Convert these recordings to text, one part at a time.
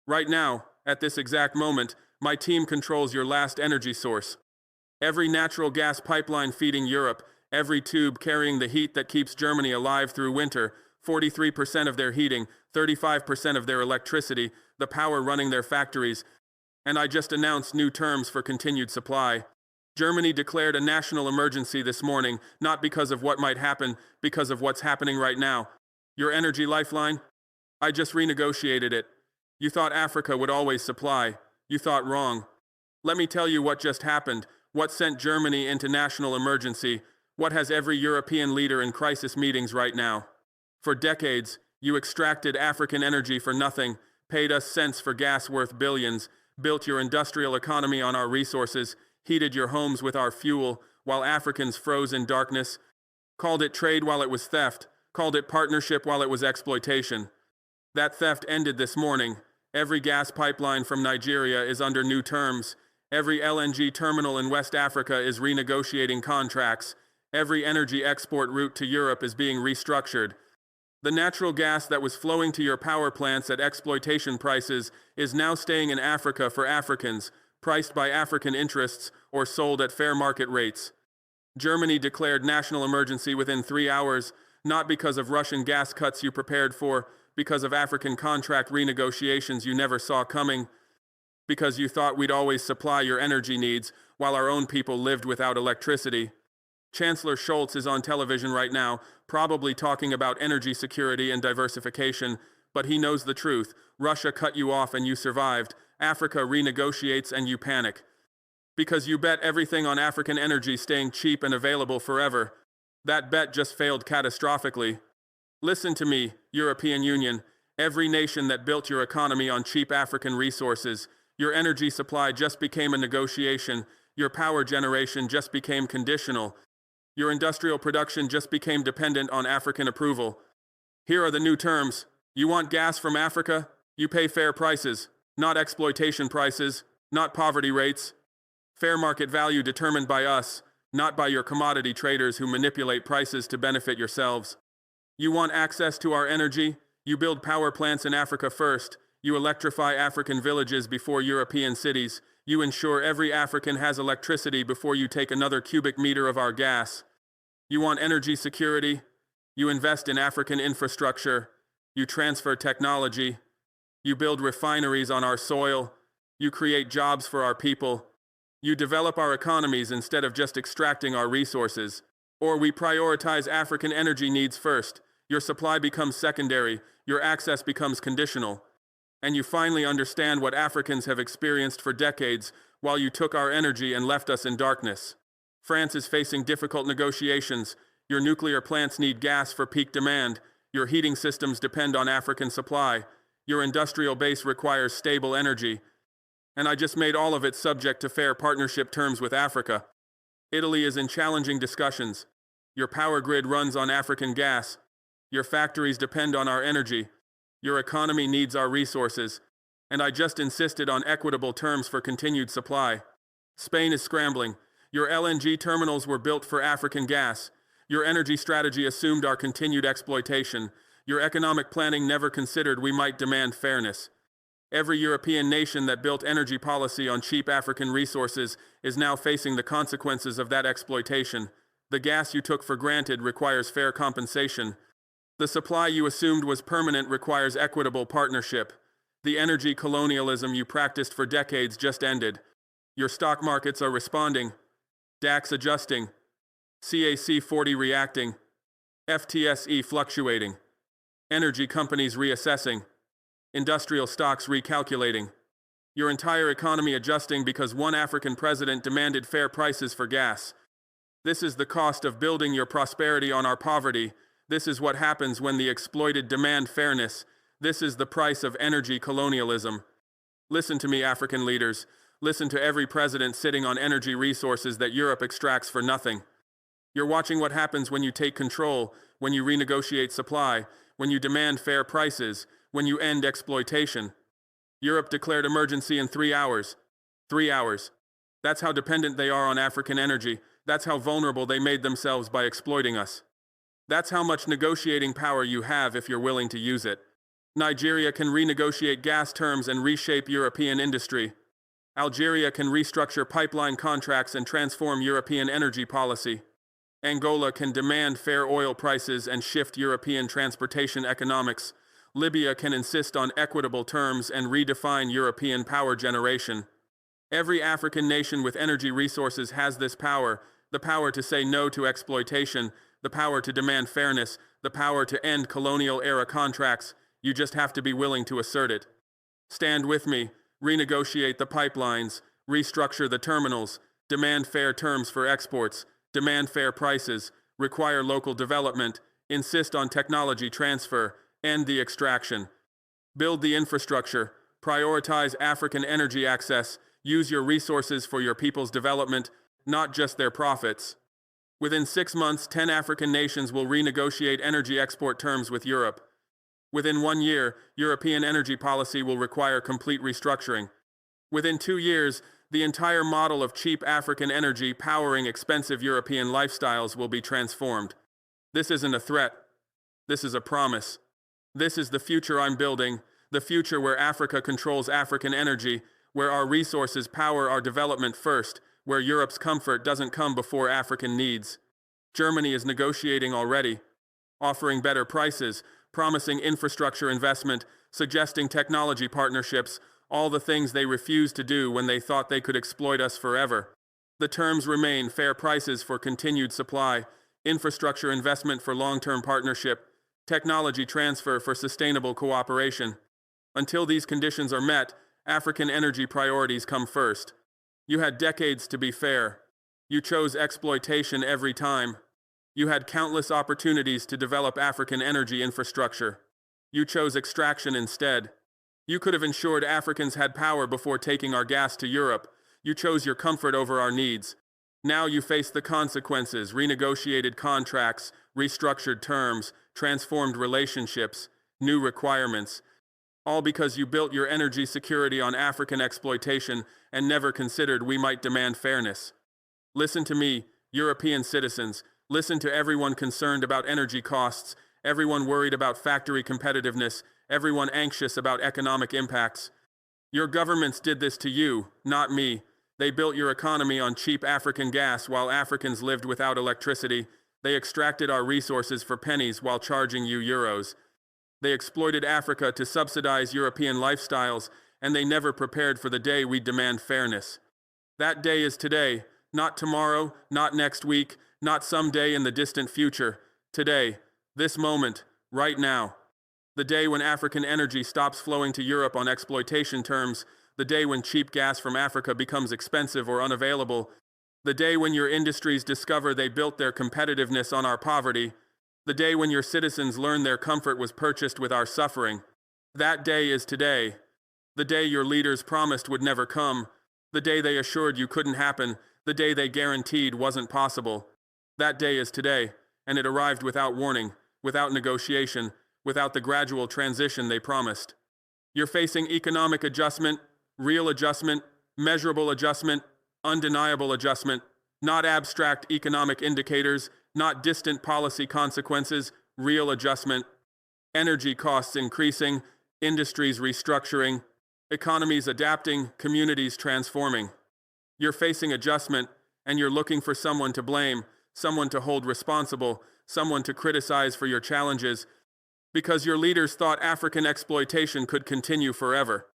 Right now, at this exact moment, my team controls your last energy source. Every natural gas pipeline feeding Europe, every tube carrying the heat that keeps Germany alive through winter, 43% of their heating, 35% of their electricity, the power running their factories, and I just announced new terms for continued supply. Germany declared a national emergency this morning, not because of what might happen, because of what's happening right now. Your energy lifeline? I just renegotiated it. You thought Africa would always supply. You thought wrong. Let me tell you what just happened, what sent Germany into national emergency, what has every European leader in crisis meetings right now. For decades, you extracted African energy for nothing, paid us cents for gas worth billions, built your industrial economy on our resources, heated your homes with our fuel, while Africans froze in darkness, called it trade while it was theft, called it partnership while it was exploitation. That theft ended this morning. Every gas pipeline from Nigeria is under new terms. Every LNG terminal in West Africa is renegotiating contracts. Every energy export route to Europe is being restructured. The natural gas that was flowing to your power plants at exploitation prices is now staying in Africa for Africans, priced by African interests or sold at fair market rates. Germany declared national emergency within 3 hours, not because of Russian gas cuts you prepared for, because of African contract renegotiations you never saw coming, because you thought we'd always supply your energy needs while our own people lived without electricity. Chancellor Scholz is on television right now, probably talking about energy security and diversification, but he knows the truth. Russia cut you off and you survived. Africa renegotiates and you panic. Because you bet everything on African energy staying cheap and available forever. That bet just failed catastrophically. Listen to me, European Union, every nation that built your economy on cheap African resources. Your energy supply just became a negotiation. Your power generation just became conditional. Your industrial production just became dependent on African approval. Here are the new terms. You want gas from Africa? You pay fair prices, not exploitation prices, not poverty rates. Fair market value determined by us, not by your commodity traders who manipulate prices to benefit yourselves. You want access to our energy? You build power plants in Africa first. You electrify African villages before European cities. You ensure every African has electricity before you take another cubic meter of our gas. You want energy security? You invest in African infrastructure. You transfer technology. You build refineries on our soil. You create jobs for our people. You develop our economies instead of just extracting our resources. Or we prioritize African energy needs first. Your supply becomes secondary. Your access becomes conditional. And you finally understand what Africans have experienced for decades while you took our energy and left us in darkness. France is facing difficult negotiations. Your nuclear plants need gas for peak demand. Your heating systems depend on African supply. Your industrial base requires stable energy. And I just made all of it subject to fair partnership terms with Africa. Italy is in challenging discussions. Your power grid runs on African gas. Your factories depend on our energy. Your economy needs our resources. And I just insisted on equitable terms for continued supply. Spain is scrambling. Your LNG terminals were built for African gas. Your energy strategy assumed our continued exploitation. Your economic planning never considered we might demand fairness. Every European nation that built energy policy on cheap African resources is now facing the consequences of that exploitation. The gas you took for granted requires fair compensation. The supply you assumed was permanent requires equitable partnership. The energy colonialism you practiced for decades just ended. Your stock markets are responding. DAX adjusting, CAC 40 reacting, FTSE fluctuating, energy companies reassessing, industrial stocks recalculating, your entire economy adjusting because one African president demanded fair prices for gas. This is the cost of building your prosperity on our poverty. This is what happens when the exploited demand fairness. This is the price of energy colonialism. Listen to me, African leaders. Listen to every president sitting on energy resources that Europe extracts for nothing. You're watching what happens when you take control, when you renegotiate supply, when you demand fair prices, when you end exploitation. Europe declared emergency in 3 hours. 3 hours. That's how dependent they are on African energy. That's how vulnerable they made themselves by exploiting us. That's how much negotiating power you have if you're willing to use it. Nigeria can renegotiate gas terms and reshape European industry. Algeria can restructure pipeline contracts and transform European energy policy. Angola can demand fair oil prices and shift European transportation economics. Libya can insist on equitable terms and redefine European power generation. Every African nation with energy resources has this power, the power to say no to exploitation, the power to demand fairness, the power to end colonial-era contracts. You just have to be willing to assert it. Stand with me, renegotiate the pipelines, restructure the terminals, demand fair terms for exports, demand fair prices, require local development, insist on technology transfer, end the extraction. Build the infrastructure, prioritize African energy access, use your resources for your people's development, not just their profits. Within 6 months, 10 African nations will renegotiate energy export terms with Europe. Within 1 year, European energy policy will require complete restructuring. Within 2 years, the entire model of cheap African energy powering expensive European lifestyles will be transformed. This isn't a threat. This is a promise. This is the future I'm building, the future where Africa controls African energy, where our resources power our development first, where Europe's comfort doesn't come before African needs. Germany is negotiating already, offering better prices, promising infrastructure investment, suggesting technology partnerships, all the things they refused to do when they thought they could exploit us forever. The terms remain fair prices for continued supply, infrastructure investment for long-term partnership, technology transfer for sustainable cooperation. Until these conditions are met, African energy priorities come first. You had decades to be fair. You chose exploitation every time. You had countless opportunities to develop African energy infrastructure. You chose extraction instead. You could have ensured Africans had power before taking our gas to Europe. You chose your comfort over our needs. Now you face the consequences: renegotiated contracts, restructured terms, transformed relationships, new requirements. All because you built your energy security on African exploitation and never considered we might demand fairness. Listen to me, European citizens. Listen to everyone concerned about energy costs, everyone worried about factory competitiveness, everyone anxious about economic impacts. Your governments did this to you, not me. They built your economy on cheap African gas while Africans lived without electricity. They extracted our resources for pennies while charging you euros. They exploited Africa to subsidize European lifestyles, and they never prepared for the day we'd demand fairness. That day is today, not tomorrow, not next week, not someday in the distant future. Today, this moment, right now. The day when African energy stops flowing to Europe on exploitation terms, the day when cheap gas from Africa becomes expensive or unavailable, the day when your industries discover they built their competitiveness on our poverty, the day when your citizens learn their comfort was purchased with our suffering. That day is today. The day your leaders promised would never come, the day they assured you couldn't happen, the day they guaranteed wasn't possible. That day is today, and it arrived without warning, without negotiation, without the gradual transition they promised. You're facing economic adjustment, real adjustment, measurable adjustment, undeniable adjustment, not abstract economic indicators, not distant policy consequences, real adjustment. Energy costs increasing, industries restructuring, economies adapting, communities transforming. You're facing adjustment, and you're looking for someone to blame, someone to hold responsible, someone to criticize for your challenges, because your leaders thought African exploitation could continue forever.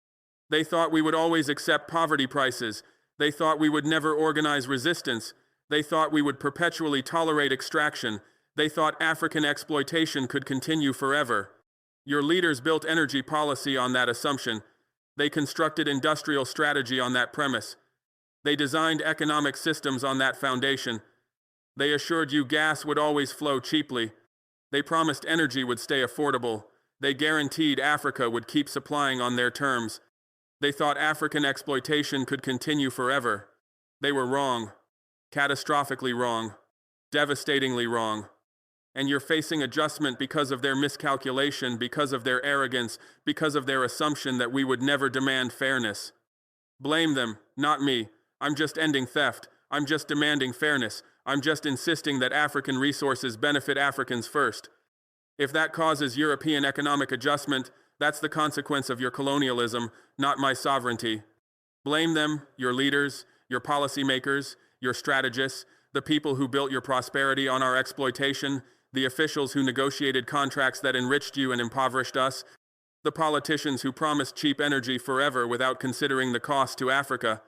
They thought we would always accept poverty prices. They thought we would never organize resistance. They thought we would perpetually tolerate extraction. They thought African exploitation could continue forever. Your leaders built energy policy on that assumption. They constructed industrial strategy on that premise. They designed economic systems on that foundation. They assured you gas would always flow cheaply. They promised energy would stay affordable. They guaranteed Africa would keep supplying on their terms. They thought African exploitation could continue forever. They were wrong. Catastrophically wrong. Devastatingly wrong. And you're facing adjustment because of their miscalculation, because of their arrogance, because of their assumption that we would never demand fairness. Blame them, not me. I'm just ending theft. I'm just demanding fairness. I'm just insisting that African resources benefit Africans first. If that causes European economic adjustment, That's the consequence of your colonialism, not my sovereignty. Blame them, your leaders, your policymakers, your strategists, the people who built your prosperity on our exploitation, the officials who negotiated contracts that enriched you and impoverished us, the politicians who promised cheap energy forever without considering the cost to Africa.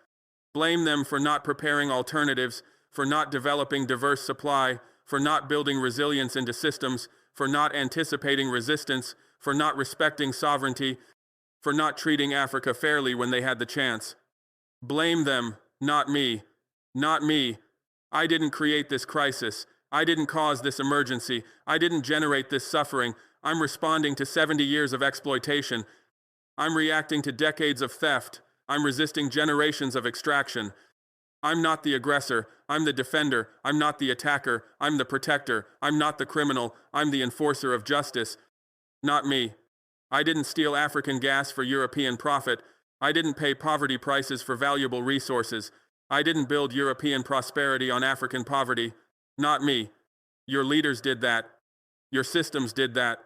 Blame them for not preparing alternatives, for not developing diverse supply, for not building resilience into systems, for not anticipating resistance, for not respecting sovereignty, for not treating Africa fairly when they had the chance. Blame them, not me. Not me. I didn't create this crisis. I didn't cause this emergency. I didn't generate this suffering. I'm responding to 70 years of exploitation. I'm reacting to decades of theft. I'm resisting generations of extraction. I'm not the aggressor. I'm the defender. I'm not the attacker. I'm the protector. I'm not the criminal. I'm the enforcer of justice. Not me. I didn't steal African gas for European profit. I didn't pay poverty prices for valuable resources. I didn't build European prosperity on African poverty. Not me. Your leaders did that. Your systems did that.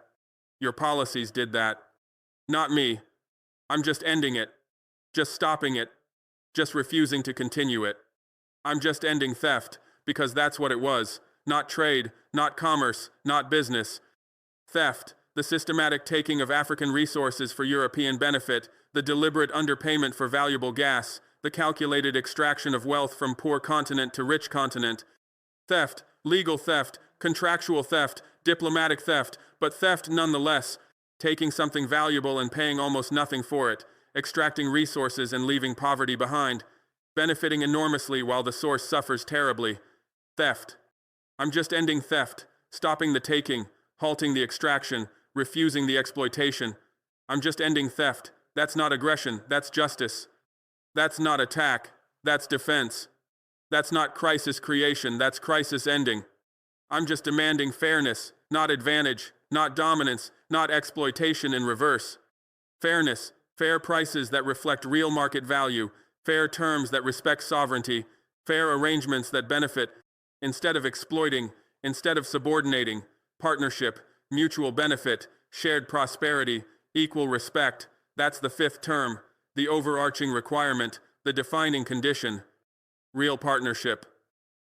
Your policies did that. Not me. I'm just ending it. Just stopping it. Just refusing to continue it. I'm just ending theft, because that's what it was. Not trade, not commerce, not business. Theft, the systematic taking of African resources for European benefit, the deliberate underpayment for valuable gas, the calculated extraction of wealth from poor continent to rich continent. Theft, legal theft, contractual theft, diplomatic theft, but theft nonetheless, taking something valuable and paying almost nothing for it, extracting resources and leaving poverty behind, benefiting enormously while the source suffers terribly. Theft. I'm just ending theft, stopping the taking, halting the extraction, refusing the exploitation. I'm just ending theft. That's not aggression, that's justice. That's not attack, that's defense. That's not crisis creation, that's crisis ending. I'm just demanding fairness, not advantage, not dominance, not exploitation in reverse. Fairness, fair prices that reflect real market value, fair terms that respect sovereignty, fair arrangements that benefit, instead of exploiting, instead of subordinating, partnership, mutual benefit, shared prosperity, equal respect. That's the fifth term, the overarching requirement, the defining condition. Real partnership,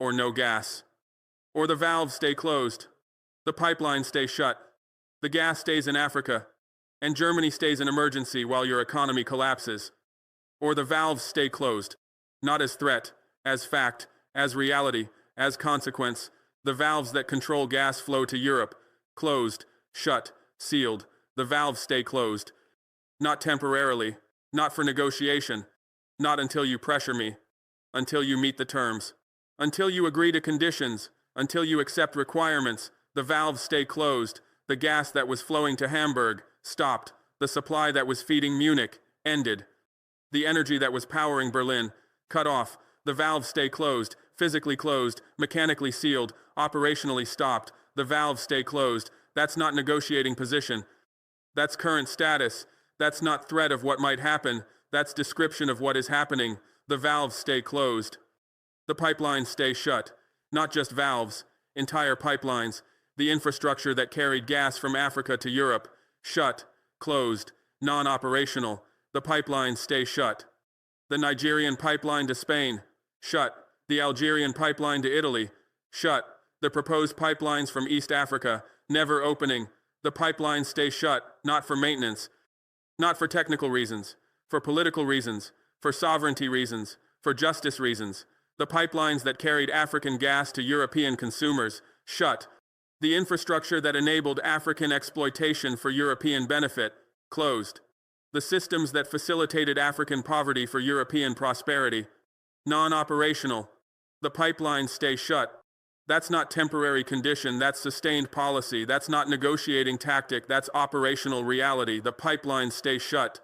or no gas. Or the valves stay closed, the pipelines stay shut, the gas stays in Africa, and Germany stays in emergency while your economy collapses. Or the valves stay closed, not as threat, as fact, as reality, as consequence. The valves that control gas flow to Europe, closed, shut, sealed. The valves stay closed. Not temporarily, not for negotiation, not until you pressure me, until you meet the terms, until you agree to conditions, until you accept requirements. The valves stay closed. The gas that was flowing to Hamburg stopped. The supply that was feeding Munich ended. The energy that was powering Berlin cut off. The valves stay closed, physically closed, mechanically sealed, operationally stopped. The valves stay closed. That's not negotiating position. That's current status. That's not threat of what might happen. That's description of what is happening. The valves stay closed. The pipelines stay shut. Not just valves, entire pipelines. The infrastructure that carried gas from Africa to Europe, shut, closed, non-operational. The pipelines stay shut. The Nigerian pipeline to Spain, shut. The Algerian pipeline to Italy, shut. The proposed pipelines from East Africa, never opening. The pipelines stay shut, not for maintenance, not for technical reasons, for political reasons, for sovereignty reasons, for justice reasons. The pipelines that carried African gas to European consumers, shut. The infrastructure that enabled African exploitation for European benefit, closed. The systems that facilitated African poverty for European prosperity, non-operational. The pipelines stay shut. That's not temporary condition, that's sustained policy. That's not negotiating tactic, that's operational reality. The pipelines stay shut.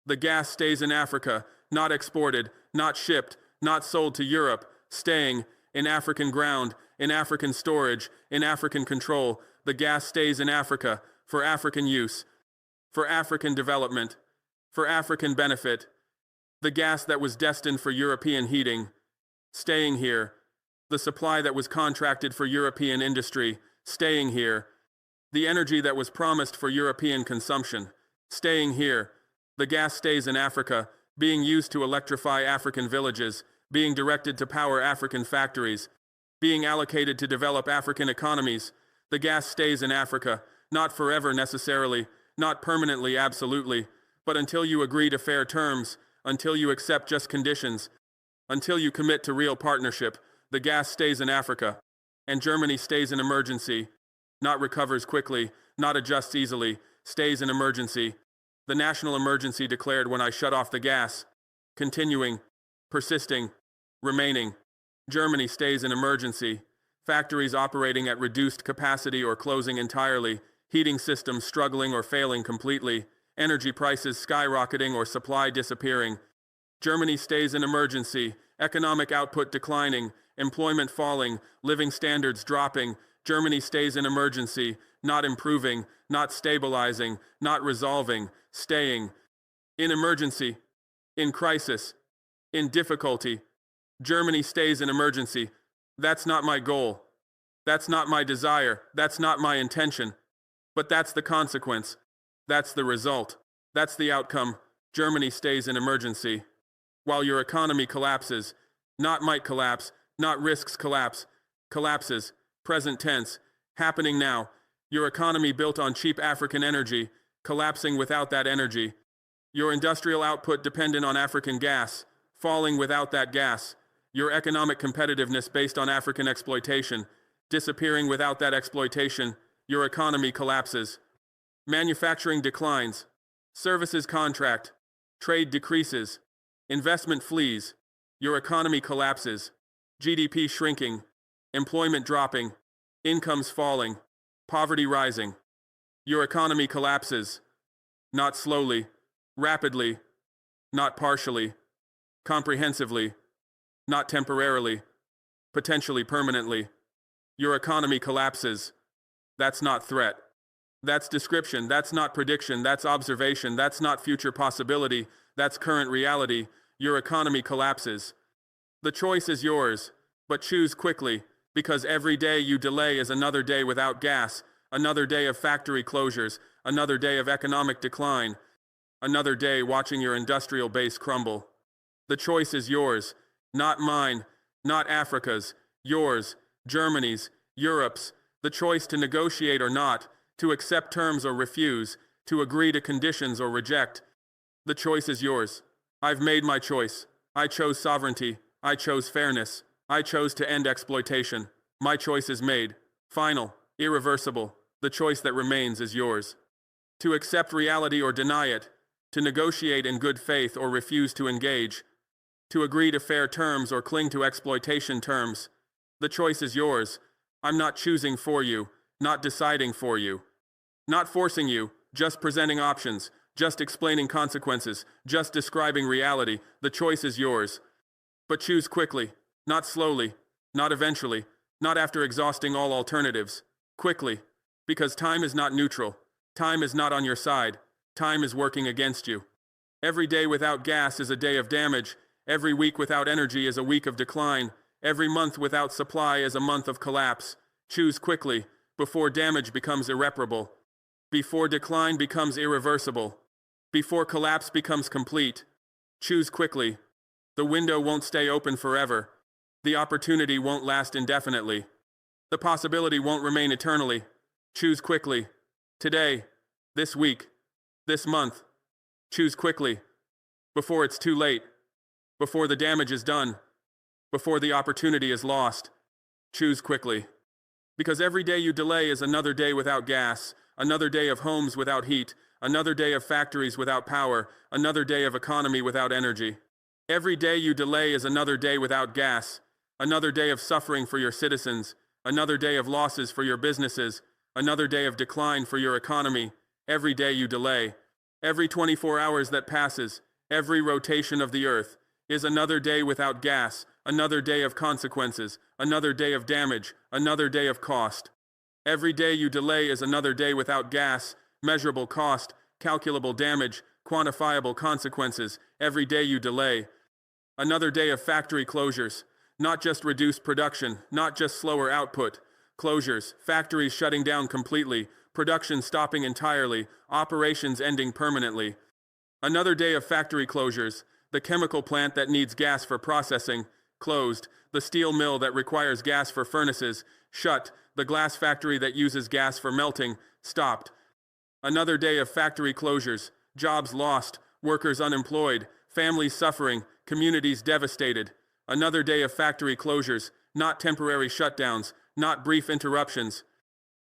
The gas stays in Africa, not exported, not shipped, not sold to Europe, staying in African ground, in African storage, in African control. The gas stays in Africa for African use, for African development, for African benefit. The gas that was destined for European heating, staying here. The supply that was contracted for European industry, staying here. The energy that was promised for European consumption, Staying here. The gas stays in Africa, being used to electrify African villages, being directed to power African factories, being allocated to develop African economies. The gas stays in Africa, not forever necessarily, not permanently absolutely, but until you agree to fair terms, until you accept just conditions, until you commit to real partnership. The gas stays in Africa, and Germany stays in emergency, not recovers quickly, not adjusts easily, stays in emergency. The national emergency declared when I shut off the gas. Continuing, persisting, remaining. Germany stays in emergency. Factories operating at reduced capacity or closing entirely. Heating systems struggling or failing completely. Energy prices skyrocketing or supply disappearing. Germany stays in emergency. Economic output declining. Employment falling. Living standards dropping. Germany stays in emergency. Not improving. Not stabilizing. Not resolving. Staying. In emergency. In crisis. In difficulty. Germany stays in emergency. That's not my goal. That's not my desire. That's not my intention. But that's the consequence. That's the result. That's the outcome. Germany stays in emergency. While your economy collapses, not might collapse, not risks collapse, collapses, present tense, happening now. Your economy built on cheap African energy, collapsing without that energy. Your industrial output dependent on African gas, falling without that gas. Your economic competitiveness based on African exploitation, disappearing without that exploitation. Your economy collapses. Manufacturing declines. Services contract. Trade decreases. Investment flees. Your economy collapses. GDP shrinking. Employment dropping. Incomes falling. Poverty rising. Your economy collapses. Not slowly. Rapidly. Not partially. Comprehensively. Not temporarily. Potentially permanently. Your economy collapses. That's not threat. That's description. That's not prediction. That's observation. That's not future possibility. That's current reality. Your economy collapses. The choice is yours, but choose quickly, because every day you delay is another day without gas, another day of factory closures, another day of economic decline, another day watching your industrial base crumble. The choice is yours, not mine, not Africa's, yours, Germany's, Europe's. The choice to negotiate or not, to accept terms or refuse, to agree to conditions or reject. The choice is yours. I've made my choice. I chose sovereignty. I chose fairness. I chose to end exploitation. My choice is made. Final. Irreversible. The choice that remains is yours. To accept reality or deny it. To negotiate in good faith or refuse to engage. To agree to fair terms or cling to exploitation terms. The choice is yours. I'm not choosing for you, not deciding for you. Not forcing you, just presenting options, just explaining consequences, just describing reality. The choice is yours. But choose quickly, not slowly, not eventually, not after exhausting all alternatives. Quickly, because time is not neutral. Time is not on your side. Time is working against you. Every day without gas is a day of damage. Every week without energy is a week of decline. Every month without supply is a month of collapse. Choose quickly, before damage becomes irreparable. Before decline becomes irreversible. Before collapse becomes complete. Choose quickly. The window won't stay open forever. The opportunity won't last indefinitely. The possibility won't remain eternally. Choose quickly. Today. This week. This month. Choose quickly. Before it's too late. Before the damage is done. Before the opportunity is lost. Choose quickly. Because every day you delay is another day without gas, another day of homes without heat, another day of factories without power, another day of economy without energy. Every day you delay is another day without gas, another day of suffering for your citizens, another day of losses for your businesses, another day of decline for your economy. Every day you delay. Every 24 hours that passes, every rotation of the earth, is another day without gas, another day of consequences, another day of damage, another day of cost. Every day you delay is another day without gas, measurable cost, calculable damage, quantifiable consequences. Every day you delay. Another day of factory closures, not just reduced production, not just slower output. Closures, factories shutting down completely, production stopping entirely, operations ending permanently. Another day of factory closures, the chemical plant that needs gas for processing, closed, the steel mill that requires gas for furnaces, shut, the glass factory that uses gas for melting, stopped. Another day of factory closures, jobs lost, workers unemployed, families suffering, communities devastated. Another day of factory closures, not temporary shutdowns, not brief interruptions.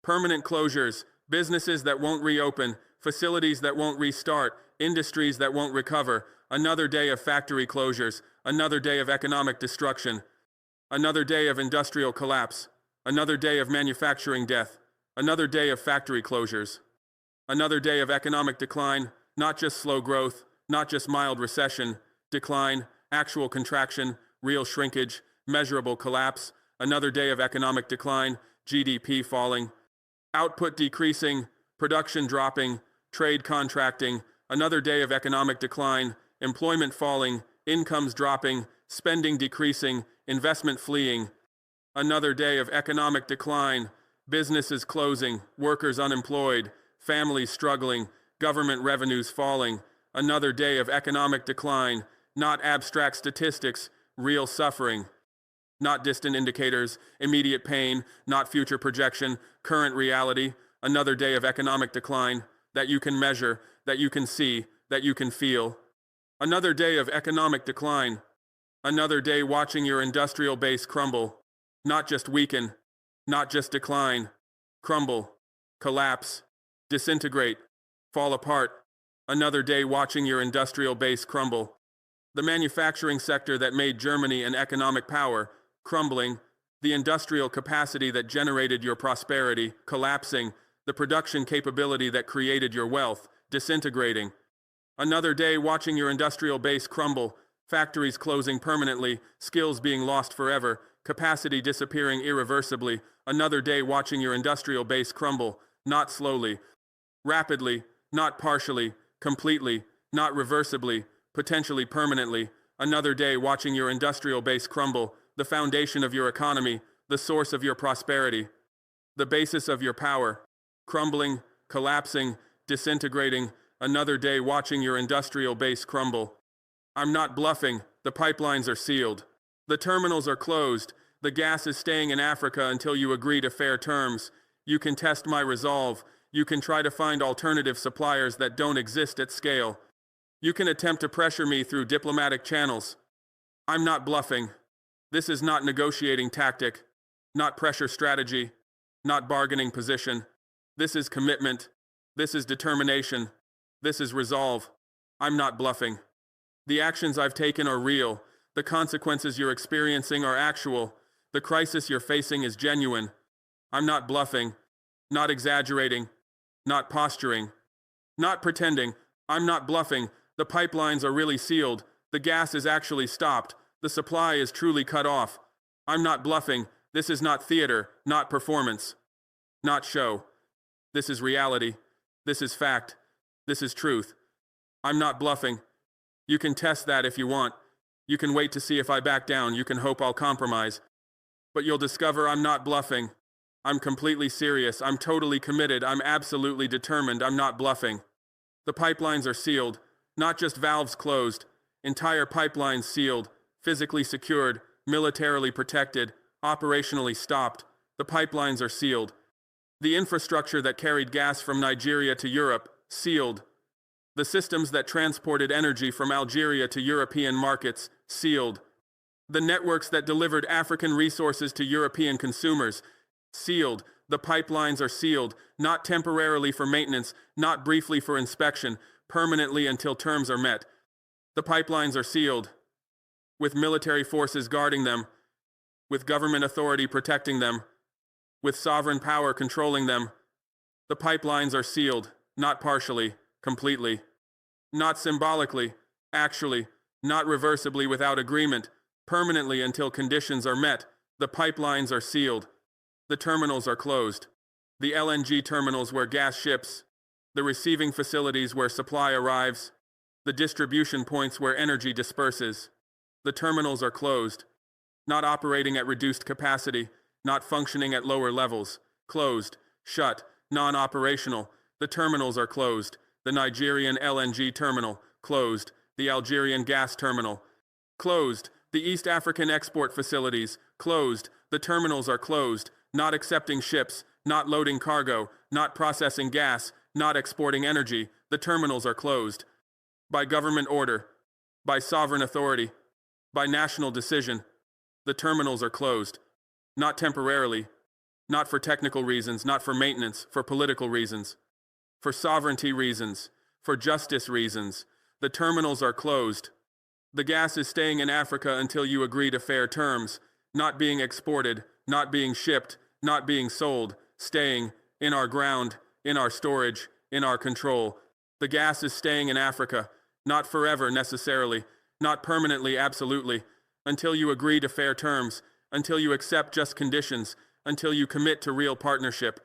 Permanent closures, businesses that won't reopen, facilities that won't restart, industries that won't recover. Another day of factory closures, another day of economic destruction. Another day of industrial collapse, another day of manufacturing death, another day of factory closures. Another day of economic decline, not just slow growth, not just mild recession, decline, actual contraction, real shrinkage, measurable collapse. Another day of economic decline, GDP falling, output decreasing, production dropping, trade contracting. Another day of economic decline, employment falling, incomes dropping, spending decreasing, investment fleeing. Another day of economic decline, businesses closing, workers unemployed, families struggling, government revenues falling. Another day of economic decline, not abstract statistics, real suffering. Not distant indicators, immediate pain, not future projection, current reality. Another day of economic decline that you can measure, that you can see, that you can feel. Another day of economic decline. Another day watching your industrial base crumble. Not just weaken, not just decline. Crumble, collapse, disintegrate, fall apart. Another day watching your industrial base crumble. The manufacturing sector that made Germany an economic power, crumbling. The industrial capacity that generated your prosperity, collapsing. The production capability that created your wealth, disintegrating. Another day watching your industrial base crumble, factories closing permanently, skills being lost forever, capacity disappearing irreversibly. Another day watching your industrial base crumble, not slowly, rapidly, not partially, completely, not reversibly, potentially permanently. Another day watching your industrial base crumble, the foundation of your economy, the source of your prosperity, the basis of your power, crumbling, collapsing, disintegrating. Another day watching your industrial base crumble. I'm not bluffing, the pipelines are sealed. The terminals are closed, the gas is staying in Africa until you agree to fair terms. You can test my resolve, you can try to find alternative suppliers that don't exist at scale. You can attempt to pressure me through diplomatic channels. I'm not bluffing. This is not negotiating tactic, not pressure strategy, not bargaining position. This is commitment. This is determination. This is resolve. I'm not bluffing. The actions I've taken are real. The consequences you're experiencing are actual. The crisis you're facing is genuine. I'm not bluffing, not exaggerating, not posturing, not pretending. I'm not bluffing. The pipelines are really sealed. The gas is actually stopped. The supply is truly cut off. I'm not bluffing. This is not theater, not performance, not show. This is reality. This is fact. This is truth. I'm not bluffing. You can test that if you want. You can wait to see if I back down. You can hope I'll compromise. But you'll discover I'm not bluffing. I'm completely serious. I'm totally committed. I'm absolutely determined. I'm not bluffing. The pipelines are sealed, not just valves closed. Entire pipelines sealed, physically secured, militarily protected, operationally stopped. The pipelines are sealed. The infrastructure that carried gas from Nigeria to Europe, sealed. The systems that transported energy from Algeria to European markets, sealed. The networks that delivered African resources to European consumers, sealed. The pipelines are sealed, not temporarily for maintenance, not briefly for inspection, permanently until terms are met. The pipelines are sealed, with military forces guarding them, with government authority protecting them, with sovereign power controlling them. The pipelines are sealed, not partially, completely, not symbolically, actually, not reversibly without agreement, permanently until conditions are met. The pipelines are sealed. The terminals are closed. The LNG terminals where gas ships, the receiving facilities where supply arrives, the distribution points where energy disperses. The terminals are closed, not operating at reduced capacity, not functioning at lower levels, closed, shut, non-operational. The terminals are closed. The Nigerian LNG terminal, closed. The Algerian gas terminal, closed. The East African export facilities, closed. The terminals are closed. Not accepting ships, not loading cargo, not processing gas, not exporting energy. The terminals are closed. By government order, by sovereign authority, by national decision, the terminals are closed. Not temporarily, not for technical reasons, not for maintenance, for political reasons, for sovereignty reasons, for justice reasons. The terminals are closed. The gas is staying in Africa until you agree to fair terms, not being exported, not being shipped, not being sold, staying in our ground, in our storage, in our control. The gas is staying in Africa, not forever necessarily, not permanently absolutely, until you agree to fair terms, until you accept just conditions, until you commit to real partnership,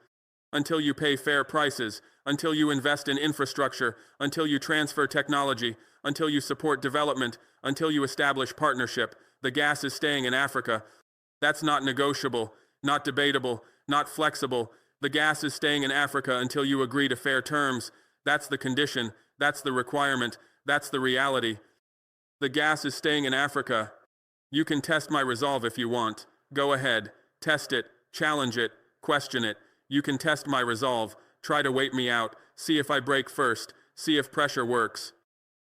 until you pay fair prices, until you invest in infrastructure, until you transfer technology, until you support development, until you establish partnership. The gas is staying in Africa. That's not negotiable, not debatable, not flexible. The gas is staying in Africa until you agree to fair terms. That's the condition, that's the requirement, that's the reality. The gas is staying in Africa. You can test my resolve if you want. Go ahead, test it, challenge it, question it. You can test my resolve. Try to wait me out. See if I break first. See if pressure works.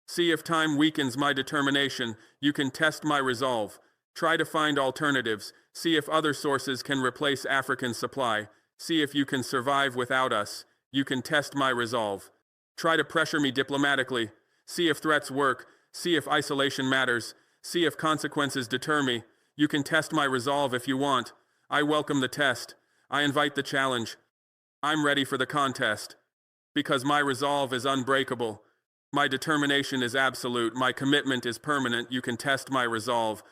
See if time weakens my determination. You can test my resolve. Try to find alternatives. See if other sources can replace African supply. See if you can survive without us. You can test my resolve. Try to pressure me diplomatically. See if threats work. See if isolation matters. See if consequences deter me. You can test my resolve if you want. I welcome the test. I invite the challenge. I'm ready for the contest. Because my resolve is unbreakable. My determination is absolute. My commitment is permanent. You can test my resolve.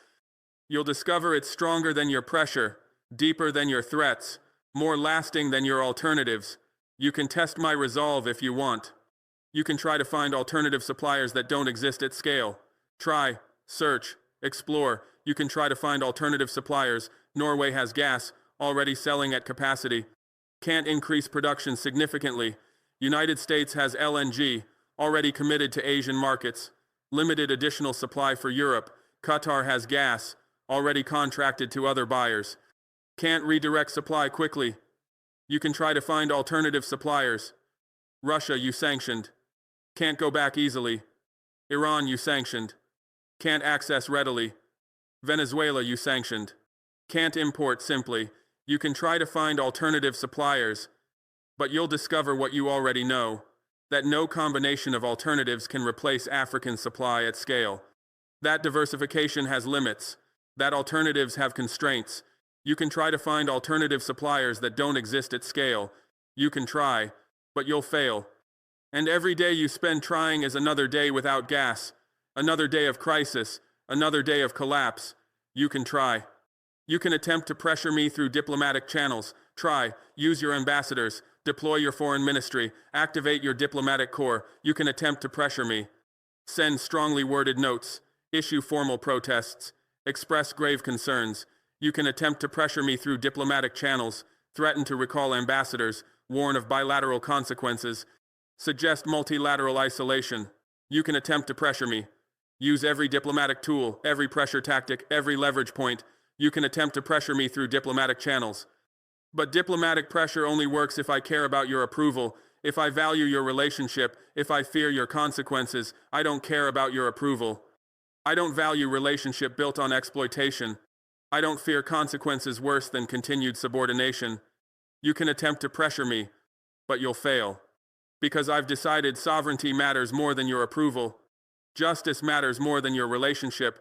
You'll discover it's stronger than your pressure, deeper than your threats, more lasting than your alternatives. You can test my resolve if you want. You can try to find alternative suppliers that don't exist at scale. Try, search, explore. You can try to find alternative suppliers. Norway has gas, already selling at capacity. Can't increase production significantly. United States has LNG, already committed to Asian markets. Limited additional supply for Europe. Qatar has gas, already contracted to other buyers. Can't redirect supply quickly. You can try to find alternative suppliers. Russia, you sanctioned. Can't go back easily. Iran, you sanctioned. Can't access readily. Venezuela, you sanctioned. Can't import simply. You can try to find alternative suppliers, but you'll discover what you already know, that no combination of alternatives can replace African supply at scale. That diversification has limits, that alternatives have constraints. You can try to find alternative suppliers that don't exist at scale. You can try, but you'll fail. And every day you spend trying is another day without gas, another day of crisis, another day of collapse. You can try. You can attempt to pressure me through diplomatic channels. Try, use your ambassadors, deploy your foreign ministry, activate your diplomatic corps. You can attempt to pressure me. Send strongly worded notes, issue formal protests, express grave concerns. You can attempt to pressure me through diplomatic channels, threaten to recall ambassadors, warn of bilateral consequences, suggest multilateral isolation. You can attempt to pressure me. Use every diplomatic tool, every pressure tactic, every leverage point. You can attempt to pressure me through diplomatic channels. But diplomatic pressure only works if I care about your approval, if I value your relationship, if I fear your consequences. I don't care about your approval. I don't value relationship built on exploitation. I don't fear consequences worse than continued subordination. You can attempt to pressure me, but you'll fail. Because I've decided sovereignty matters more than your approval. Justice matters more than your relationship.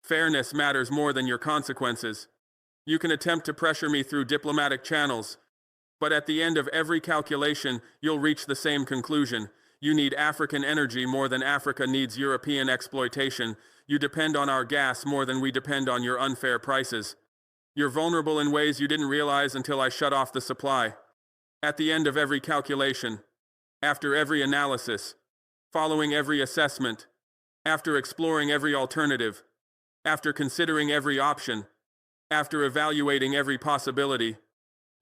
Fairness matters more than your consequences. You can attempt to pressure me through diplomatic channels, but at the end of every calculation, you'll reach the same conclusion. You need African energy more than Africa needs European exploitation. You depend on our gas more than we depend on your unfair prices. You're vulnerable in ways you didn't realize until I shut off the supply. At the end of every calculation, after every analysis, following every assessment, after exploring every alternative, after considering every option, after evaluating every possibility,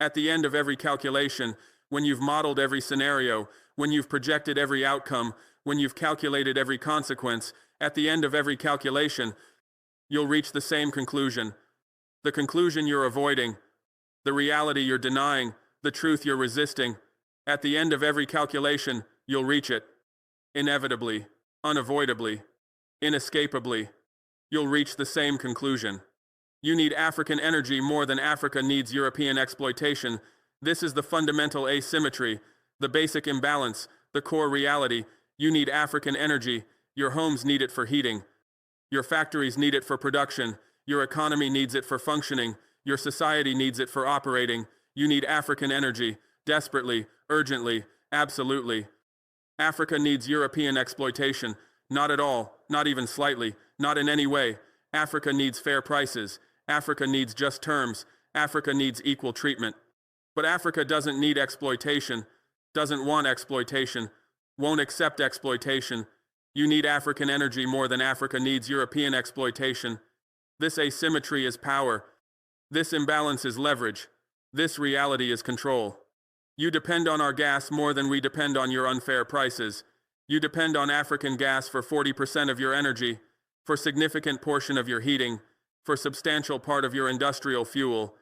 at the end of every calculation, when you've modeled every scenario, when you've projected every outcome, when you've calculated every consequence, at the end of every calculation, you'll reach the same conclusion. The conclusion you're avoiding, the reality you're denying, the truth you're resisting. At the end of every calculation, you'll reach it. Inevitably, unavoidably, inescapably, you'll reach the same conclusion. You need African energy more than Africa needs European exploitation. This is the fundamental asymmetry, the basic imbalance, the core reality. You need African energy. Your homes need it for heating. Your factories need it for production. Your economy needs it for functioning. Your society needs it for operating. You need African energy, desperately, urgently, absolutely. Africa needs European exploitation. Not at all, not even slightly, not in any way. Africa needs fair prices. Africa needs just terms. Africa needs equal treatment. But Africa doesn't need exploitation, doesn't want exploitation, won't accept exploitation. You need African energy more than Africa needs European exploitation. This asymmetry is power. This imbalance is leverage. This reality is control. You depend on our gas more than we depend on your unfair prices. You depend on African gas for 40% of your energy, for significant portion of your heating, for substantial part of your industrial fuel,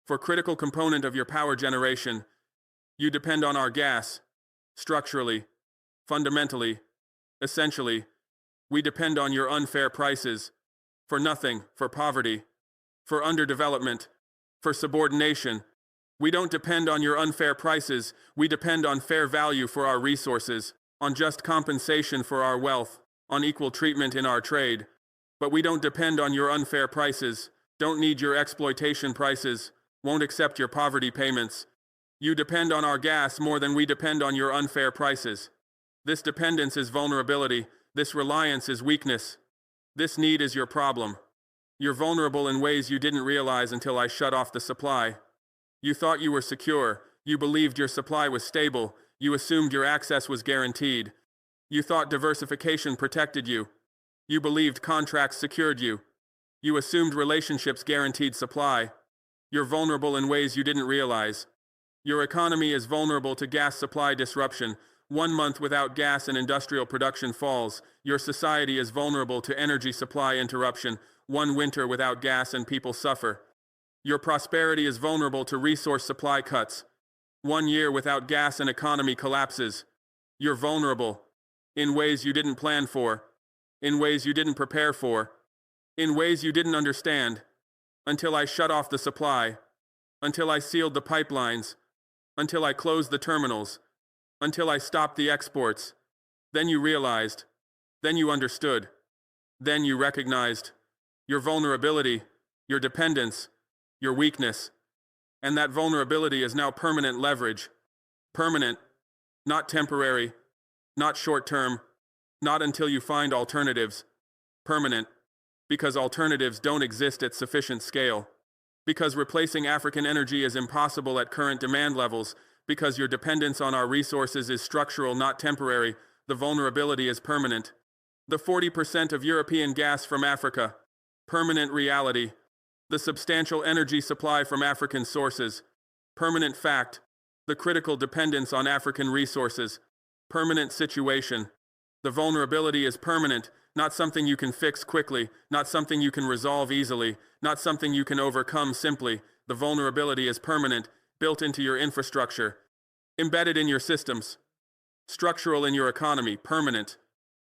for critical component of your power generation. You depend on our gas. Structurally, fundamentally, essentially, we depend on your unfair prices, for nothing, for poverty, for underdevelopment, for subordination. We don't depend on your unfair prices, we depend on fair value for our resources, on just compensation for our wealth, on equal treatment in our trade. But we don't depend on your unfair prices, don't need your exploitation prices, won't accept your poverty payments. You depend on our gas more than we depend on your unfair prices. This dependence is vulnerability, this reliance is weakness. This need is your problem. You're vulnerable in ways you didn't realize until I shut off the supply. You thought you were secure, you believed your supply was stable, you assumed your access was guaranteed. You thought diversification protected you. You believed contracts secured you. You assumed relationships guaranteed supply. You're vulnerable in ways you didn't realize. Your economy is vulnerable to gas supply disruption. 1 month without gas and industrial production falls. Your society is vulnerable to energy supply interruption. 1 winter without gas and people suffer. Your prosperity is vulnerable to resource supply cuts. 1 year without gas and economy collapses. You're vulnerable in ways you didn't plan for, in ways you didn't prepare for, in ways you didn't understand, until I shut off the supply, until I sealed the pipelines, until I closed the terminals, until I stopped the exports. Then you realized, then you understood, then you recognized your vulnerability, your dependence, your weakness. And that vulnerability is now permanent leverage. Permanent, not temporary, not short-term, not until you find alternatives. Permanent, because alternatives don't exist at sufficient scale. Because replacing African energy is impossible at current demand levels. Because your dependence on our resources is structural, not temporary. The vulnerability is permanent. The 40% of European gas from Africa. Permanent reality. The substantial energy supply from African sources. Permanent fact. The critical dependence on African resources. Permanent situation. The vulnerability is permanent, not something you can fix quickly, not something you can resolve easily, not something you can overcome simply. The vulnerability is permanent, built into your infrastructure, embedded in your systems, structural in your economy, permanent.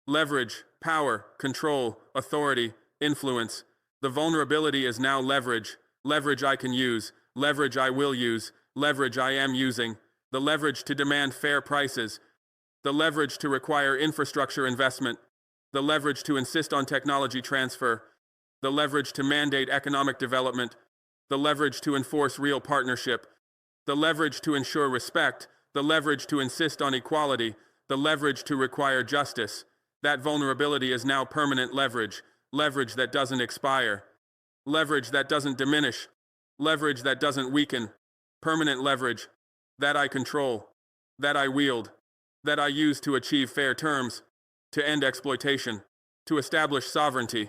Leverage, power, control, authority, influence. The vulnerability is now leverage. Leverage I can use, leverage I will use, leverage I am using. The leverage to demand fair prices. The leverage to require infrastructure investment. The leverage to insist on technology transfer. The leverage to mandate economic development. The leverage to enforce real partnership. The leverage to ensure respect. The leverage to insist on equality. The leverage to require justice. That vulnerability is now permanent leverage. Leverage that doesn't expire. Leverage that doesn't diminish. Leverage that doesn't weaken. Permanent leverage. That I control. That I wield. That I use to achieve fair terms. To end exploitation. To establish sovereignty.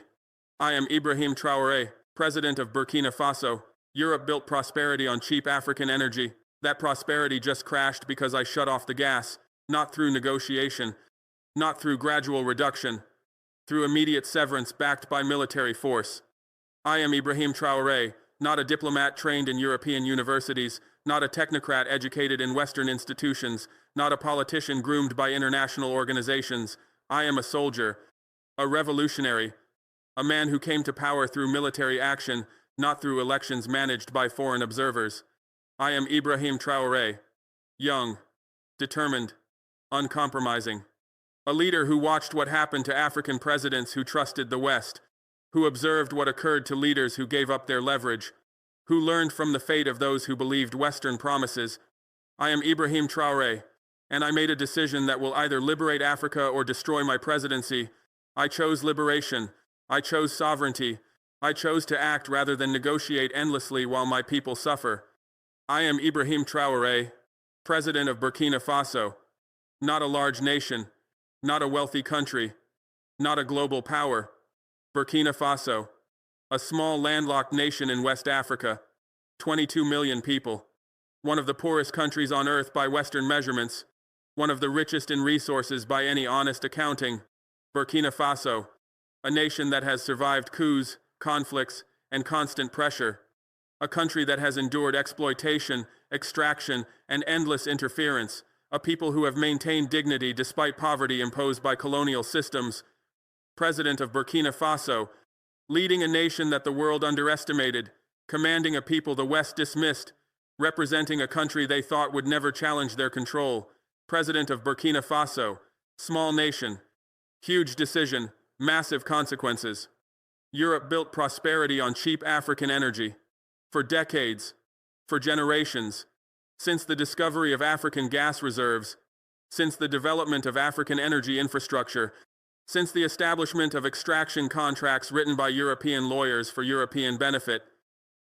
I am Ibrahim Traoré, President of Burkina Faso. Europe built prosperity on cheap African energy. That prosperity just crashed because I shut off the gas, not through negotiation, not through gradual reduction, through immediate severance backed by military force. I am Ibrahim Traoré, not a diplomat trained in European universities, not a technocrat educated in Western institutions, not a politician groomed by international organizations. I am a soldier, a revolutionary, a man who came to power through military action, not through elections managed by foreign observers. I am Ibrahim Traoré, young, determined, uncompromising. A leader who watched what happened to African presidents who trusted the West, who observed what occurred to leaders who gave up their leverage, who learned from the fate of those who believed Western promises. I am Ibrahim Traoré, and I made a decision that will either liberate Africa or destroy my presidency. I chose liberation. I chose sovereignty. I chose to act rather than negotiate endlessly while my people suffer. I am Ibrahim Traoré, president of Burkina Faso, not a large nation, not a wealthy country, not a global power. Burkina Faso, a small landlocked nation in West Africa, 22 million people, one of the poorest countries on earth by Western measurements, one of the richest in resources by any honest accounting. Burkina Faso, a nation that has survived coups, conflicts, and constant pressure, a country that has endured exploitation, extraction, and endless interference, a people who have maintained dignity despite poverty imposed by colonial systems. President of Burkina Faso, leading a nation that the world underestimated, commanding a people the West dismissed, representing a country they thought would never challenge their control. President of Burkina Faso, small nation, huge decision, massive consequences. Europe built prosperity on cheap African energy. For decades, for generations, since the discovery of African gas reserves, since the development of African energy infrastructure, since the establishment of extraction contracts written by European lawyers for European benefit,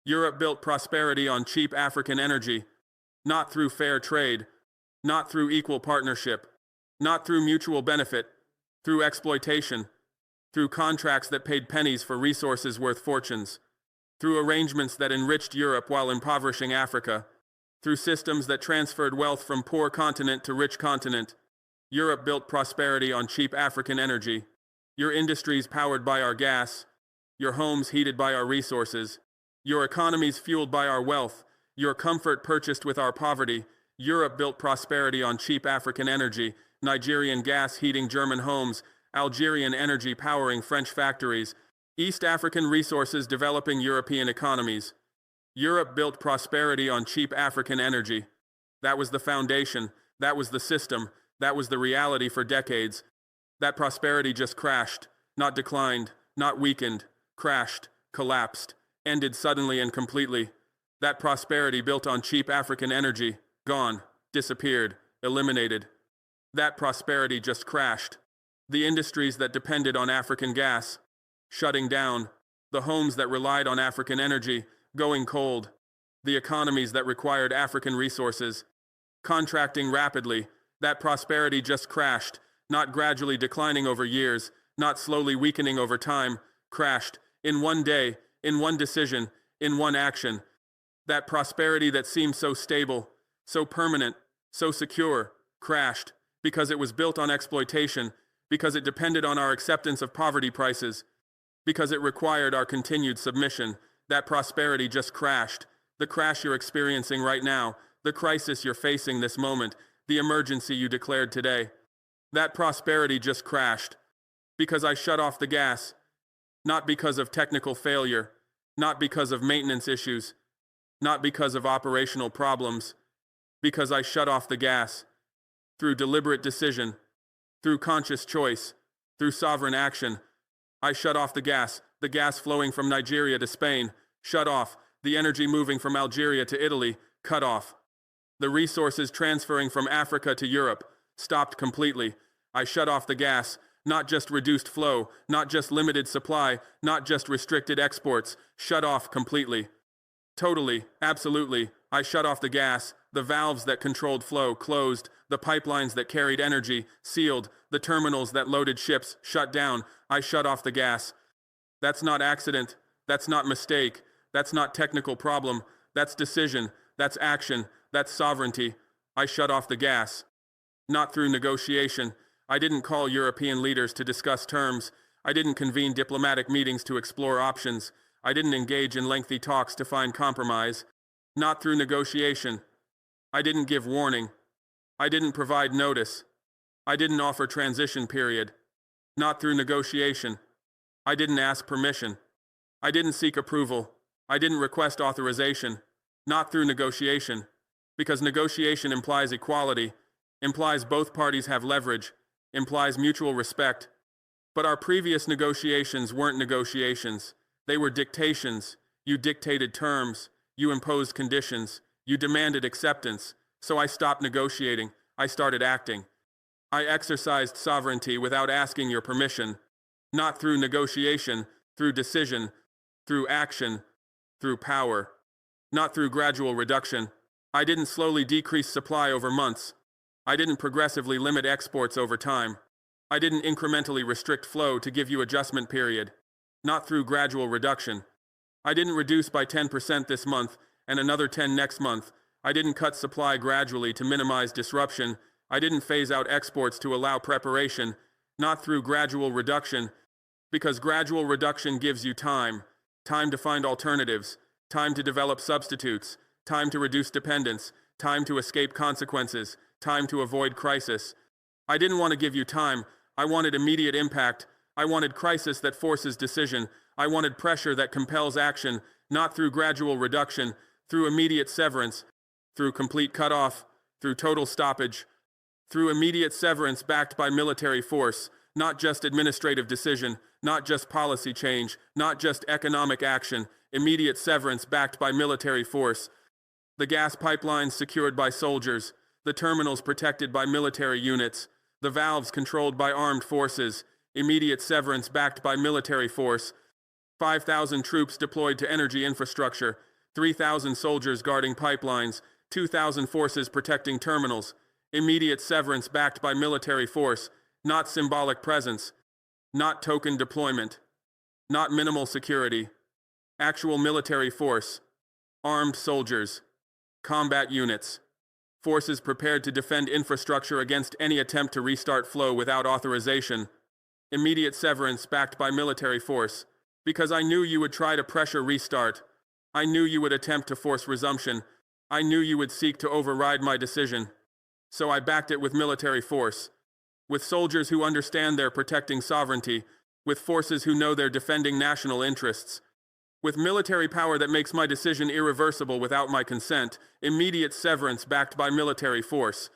Europe built prosperity on cheap African energy, not through fair trade, not through equal partnership, not through mutual benefit, through exploitation, through contracts that paid pennies for resources worth fortunes, through arrangements that enriched Europe while impoverishing Africa, through systems that transferred wealth from poor continent to rich continent. Europe built prosperity on cheap African energy. Your industries powered by our gas, your homes heated by our resources, your economies fueled by our wealth, your comfort purchased with our poverty. Europe built prosperity on cheap African energy, Nigerian gas heating German homes, Algerian energy powering French factories, East African resources developing European economies. Europe built prosperity on cheap African energy. That was the foundation, that was the system, that was the reality for decades. That prosperity just crashed, not declined, not weakened, crashed, collapsed, ended suddenly and completely. That prosperity built on cheap African energy, gone, disappeared, eliminated. That prosperity just crashed. The industries that depended on African gas, shutting down. The homes that relied on African energy, going cold. The economies that required African resources, contracting rapidly. That prosperity just crashed, not gradually declining over years, not slowly weakening over time, crashed, in one day, in one decision, in one action. That prosperity that seemed so stable, so permanent, so secure, crashed, because it was built on exploitation, because it depended on our acceptance of poverty prices, because it required our continued submission. That prosperity just crashed. The crash you're experiencing right now, the crisis you're facing this moment, the emergency you declared today. That prosperity just crashed. Because I shut off the gas. Not because of technical failure. Not because of maintenance issues. Not because of operational problems. Because I shut off the gas. Through deliberate decision. Through conscious choice. Through sovereign action. I shut off the gas flowing from Nigeria to Spain, shut off, the energy moving from Algeria to Italy, cut off. The resources transferring from Africa to Europe, stopped completely. I shut off the gas, not just reduced flow, not just limited supply, not just restricted exports, shut off completely. Totally, absolutely, I shut off the gas, the valves that controlled flow closed, the pipelines that carried energy sealed, the terminals that loaded ships shut down. I shut off the gas. That's not accident, that's not mistake, that's not technical problem, that's decision, that's action, That's sovereignty. I shut off the gas. Not through negotiation. I didn't call European leaders to discuss terms. I didn't convene diplomatic meetings to explore options. I didn't engage in lengthy talks to find compromise. Not through negotiation. I didn't give warning. I didn't provide notice. I didn't offer transition period. Not through negotiation. I didn't ask permission. I didn't seek approval. I didn't request authorization. Not through negotiation. Because negotiation implies equality, implies both parties have leverage, implies mutual respect. But our previous negotiations weren't negotiations. They were dictations. You dictated terms. You imposed conditions. You demanded acceptance. So I stopped negotiating. I started acting. I exercised sovereignty without asking your permission. Not through negotiation, through decision, through action, through power. Not through gradual reduction. I didn't slowly decrease supply over months. I didn't progressively limit exports over time. I didn't incrementally restrict flow to give you adjustment period. Not through gradual reduction. I didn't reduce by 10% this month and another 10 next month. I didn't cut supply gradually to minimize disruption. I didn't phase out exports to allow preparation. Not through gradual reduction, because gradual reduction gives you time. Time to find alternatives. Time to develop substitutes. Time to reduce dependence. Time to escape consequences. Time to avoid crisis. I didn't want to give you time. I wanted immediate impact. I wanted crisis that forces decision. I wanted pressure that compels action, not through gradual reduction, through immediate severance, through complete cutoff, through total stoppage, through immediate severance backed by military force, not just administrative decision, not just policy change, not just economic action, immediate severance backed by military force. The gas pipelines secured by soldiers, the terminals protected by military units, the valves controlled by armed forces, immediate severance backed by military force, 5,000 troops deployed to energy infrastructure, 3,000 soldiers guarding pipelines, 2,000 forces protecting terminals, immediate severance backed by military force, not symbolic presence, not token deployment, not minimal security, actual military force, armed soldiers, combat units, forces prepared to defend infrastructure against any attempt to restart flow without authorization, immediate severance backed by military force, because I knew you would try to pressure restart. I knew you would attempt to force resumption. I knew you would seek to override my decision. So I backed it with military force, with soldiers who understand they're protecting sovereignty, with forces who know they're defending national interests, with military power that makes my decision irreversible without my consent, immediate severance backed by military force.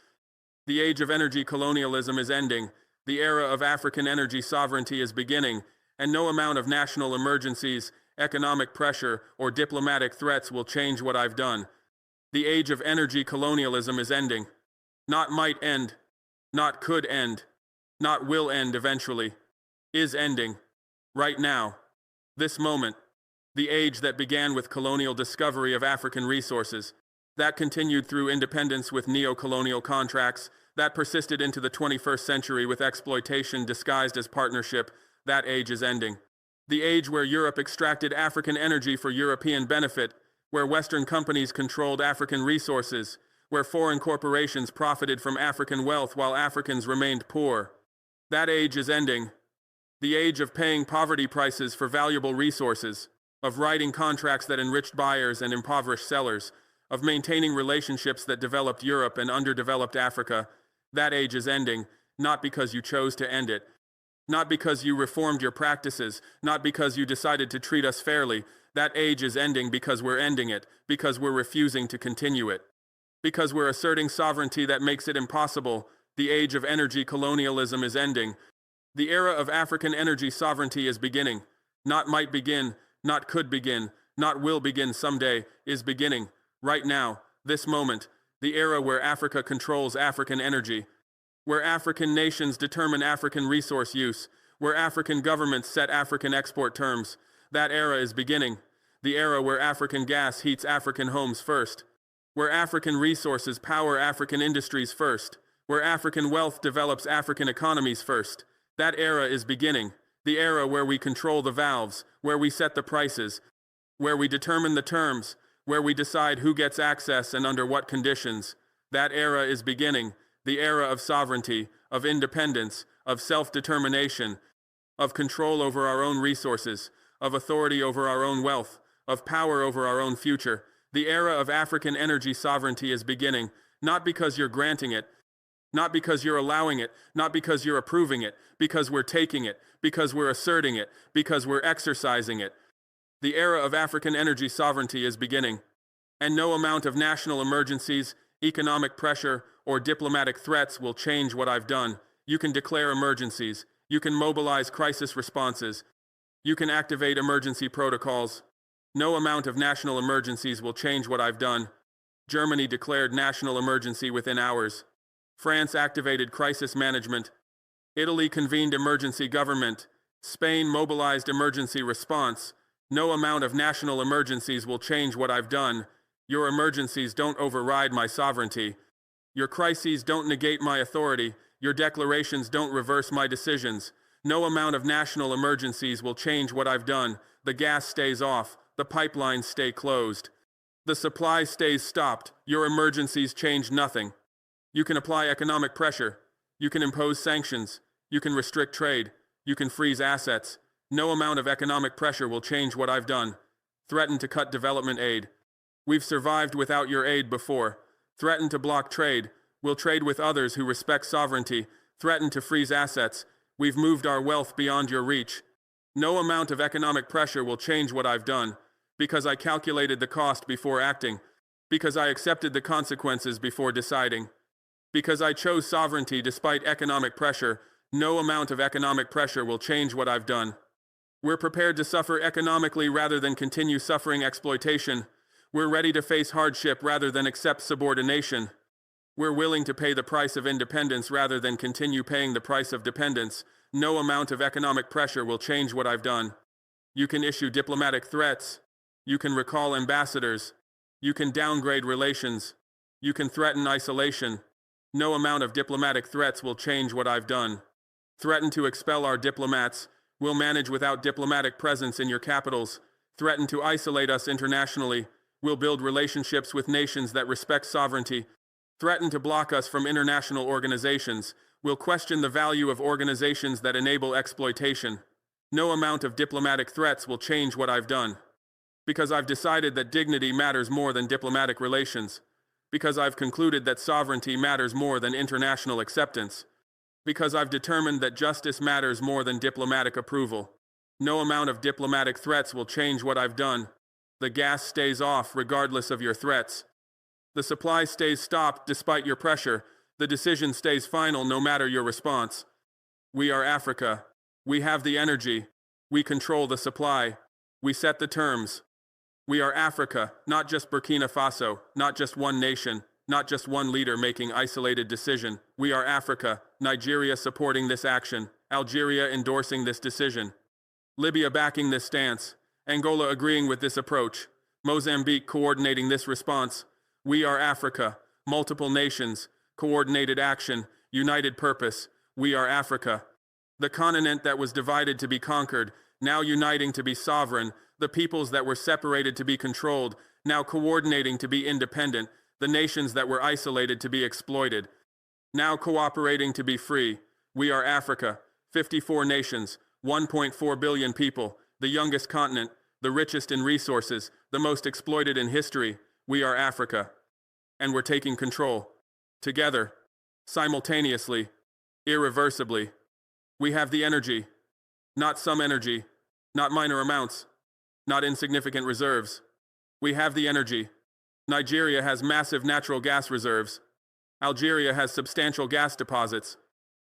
The age of energy colonialism is ending. The era of African energy sovereignty is beginning, and no amount of national emergencies, economic pressure, or diplomatic threats will change what I've done. The age of energy colonialism is ending. Not might end, not could end, not will end eventually. Is ending. Right now. This moment. The age that began with colonial discovery of African resources, that continued through independence with neo-colonial contracts, that persisted into the 21st century with exploitation disguised as partnership, that age is ending. The age where Europe extracted African energy for European benefit, where Western companies controlled African resources, where foreign corporations profited from African wealth while Africans remained poor. That age is ending. The age of paying poverty prices for valuable resources, of writing contracts that enriched buyers and impoverished sellers, of maintaining relationships that developed Europe and underdeveloped Africa. That age is ending, not because you chose to end it, not because you reformed your practices, not because you decided to treat us fairly. That age is ending because we're ending it, because we're refusing to continue it, because we're asserting sovereignty that makes it impossible. The age of energy colonialism is ending. The era of African energy sovereignty is beginning. Not might begin, not could begin, not will begin someday, is beginning. Right now, this moment, the era where Africa controls African energy, where African nations determine African resource use, where African governments set African export terms. That era is beginning. The era where African gas heats African homes first, where African resources power African industries first, where African wealth develops African economies first. That era is beginning. The era where we control the valves, where we set the prices, where we determine the terms, where we decide who gets access and under what conditions. That era is beginning, the era of sovereignty, of independence, of self-determination, of control over our own resources, of authority over our own wealth, of power over our own future. The era of African energy sovereignty is beginning, not because you're granting it, not because you're allowing it, not because you're approving it, because we're taking it, because we're asserting it, because we're exercising it. The era of African energy sovereignty is beginning, and no amount of national emergencies, economic pressure, or diplomatic threats will change what I've done. You can declare emergencies, you can mobilize crisis responses, you can activate emergency protocols. No amount of national emergencies will change what I've done. Germany declared national emergency within hours. France activated crisis management. Italy convened emergency government. Spain mobilized emergency response. No amount of national emergencies will change what I've done. Your emergencies don't override my sovereignty. Your crises don't negate my authority. Your declarations don't reverse my decisions. No amount of national emergencies will change what I've done. The gas stays off. The pipelines stay closed. The supply stays stopped. Your emergencies change nothing. You can apply economic pressure. You can impose sanctions. You can restrict trade. You can freeze assets. No amount of economic pressure will change what I've done. Threaten to cut development aid. We've survived without your aid before. Threaten to block trade. We'll trade with others who respect sovereignty. Threaten to freeze assets. We've moved our wealth beyond your reach. No amount of economic pressure will change what I've done, because I calculated the cost before acting, because I accepted the consequences before deciding, because I chose sovereignty despite economic pressure. No amount of economic pressure will change what I've done. We're prepared to suffer economically rather than continue suffering exploitation. We're ready to face hardship rather than accept subordination. We're willing to pay the price of independence rather than continue paying the price of dependence. No amount of economic pressure will change what I've done. You can issue diplomatic threats. You can recall ambassadors. You can downgrade relations. You can threaten isolation. No amount of diplomatic threats will change what I've done. Threaten to expel our diplomats. We'll manage without diplomatic presence in your capitals. Threaten to isolate us internationally. We'll build relationships with nations that respect sovereignty. Threaten to block us from international organizations. We'll question the value of organizations that enable exploitation. No amount of diplomatic threats will change what I've done. Because I've decided that dignity matters more than diplomatic relations. Because I've concluded that sovereignty matters more than international acceptance. Because I've determined that justice matters more than diplomatic approval. No amount of diplomatic threats will change what I've done. The gas stays off regardless of your threats. The supply stays stopped despite your pressure. The decision stays final no matter your response. We are Africa. We have the energy. We control the supply. We set the terms. We are Africa, not just Burkina Faso, not just one nation, not just one leader making isolated decision. We are Africa, Nigeria supporting this action, Algeria endorsing this decision, Libya backing this stance, Angola agreeing with this approach, Mozambique coordinating this response. We are Africa, multiple nations, coordinated action, united purpose. We are Africa. The continent that was divided to be conquered, now uniting to be sovereign. The peoples that were separated to be controlled, now coordinating to be independent. The nations that were isolated to be exploited, now cooperating to be free. We are Africa, 54 nations, 1.4 billion people, the youngest continent, the richest in resources, the most exploited in history. We are Africa. And we're taking control. Together. Simultaneously. Irreversibly. We have the energy. Not some energy. Not minor amounts. Not insignificant reserves. We have the energy. Nigeria has massive natural gas reserves. Algeria has substantial gas deposits.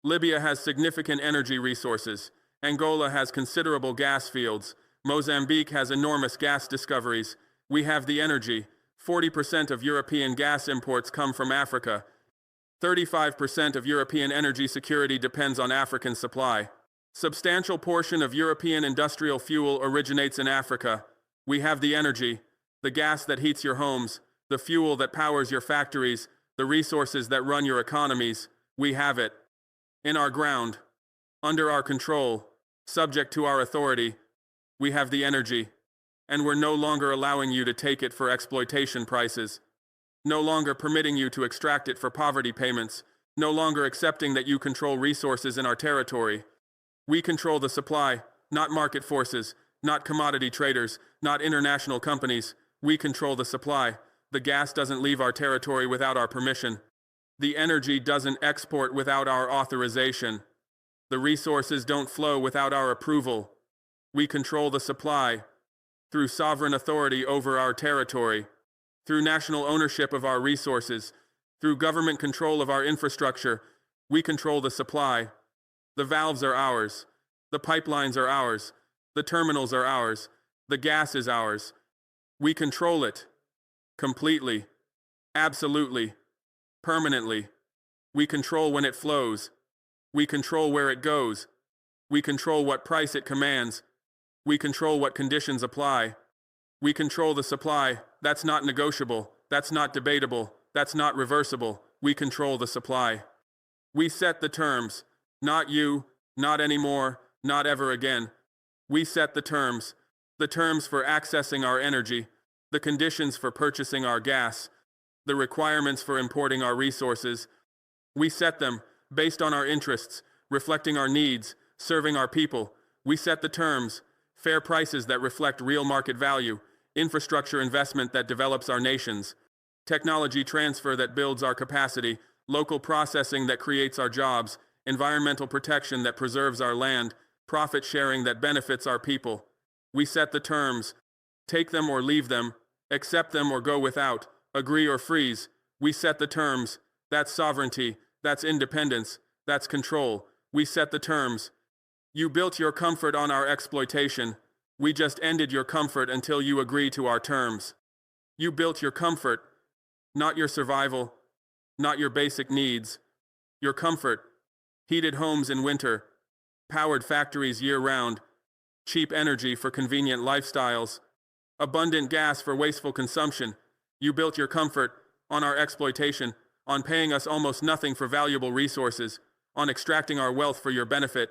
Libya has significant energy resources. Angola has considerable gas fields. Mozambique has enormous gas discoveries. We have the energy. 40% of European gas imports come from Africa. 35% of European energy security depends on African supply. Substantial portion of European industrial fuel originates in Africa. We have the energy, the gas that heats your homes, the fuel that powers your factories, the resources that run your economies. We have it. In our ground, under our control, subject to our authority. We have the energy. And we're no longer allowing you to take it for exploitation prices. No longer permitting you to extract it for poverty payments. No longer accepting that you control resources in our territory. We control the supply, not market forces, not commodity traders, not international companies. We control the supply. The gas doesn't leave our territory without our permission. The energy doesn't export without our authorization. The resources don't flow without our approval. We control the supply through sovereign authority over our territory, through national ownership of our resources, through government control of our infrastructure. We control the supply. The valves are ours. The pipelines are ours. The terminals are ours. The gas is ours. We control it. Completely. Absolutely. Permanently. We control when it flows. We control where it goes. We control what price it commands. We control what conditions apply. We control the supply. That's not negotiable. That's not debatable. That's not reversible. We control the supply. We set the terms. Not you, not anymore, not ever again. We set the terms for accessing our energy, the conditions for purchasing our gas, the requirements for importing our resources. We set them based on our interests, reflecting our needs, serving our people. We set the terms, fair prices that reflect real market value, infrastructure investment that develops our nations, technology transfer that builds our capacity, local processing that creates our jobs, environmental protection that preserves our land, profit sharing that benefits our people. We set the terms, take them or leave them, accept them or go without, agree or freeze. We set the terms. That's sovereignty, that's independence, that's control. We set the terms. You built your comfort on our exploitation. We just ended your comfort until you agree to our terms. You built your comfort, not your survival, not your basic needs. Your comfort, heated homes in winter, powered factories year-round, cheap energy for convenient lifestyles, abundant gas for wasteful consumption. You built your comfort on our exploitation, on paying us almost nothing for valuable resources, on extracting our wealth for your benefit,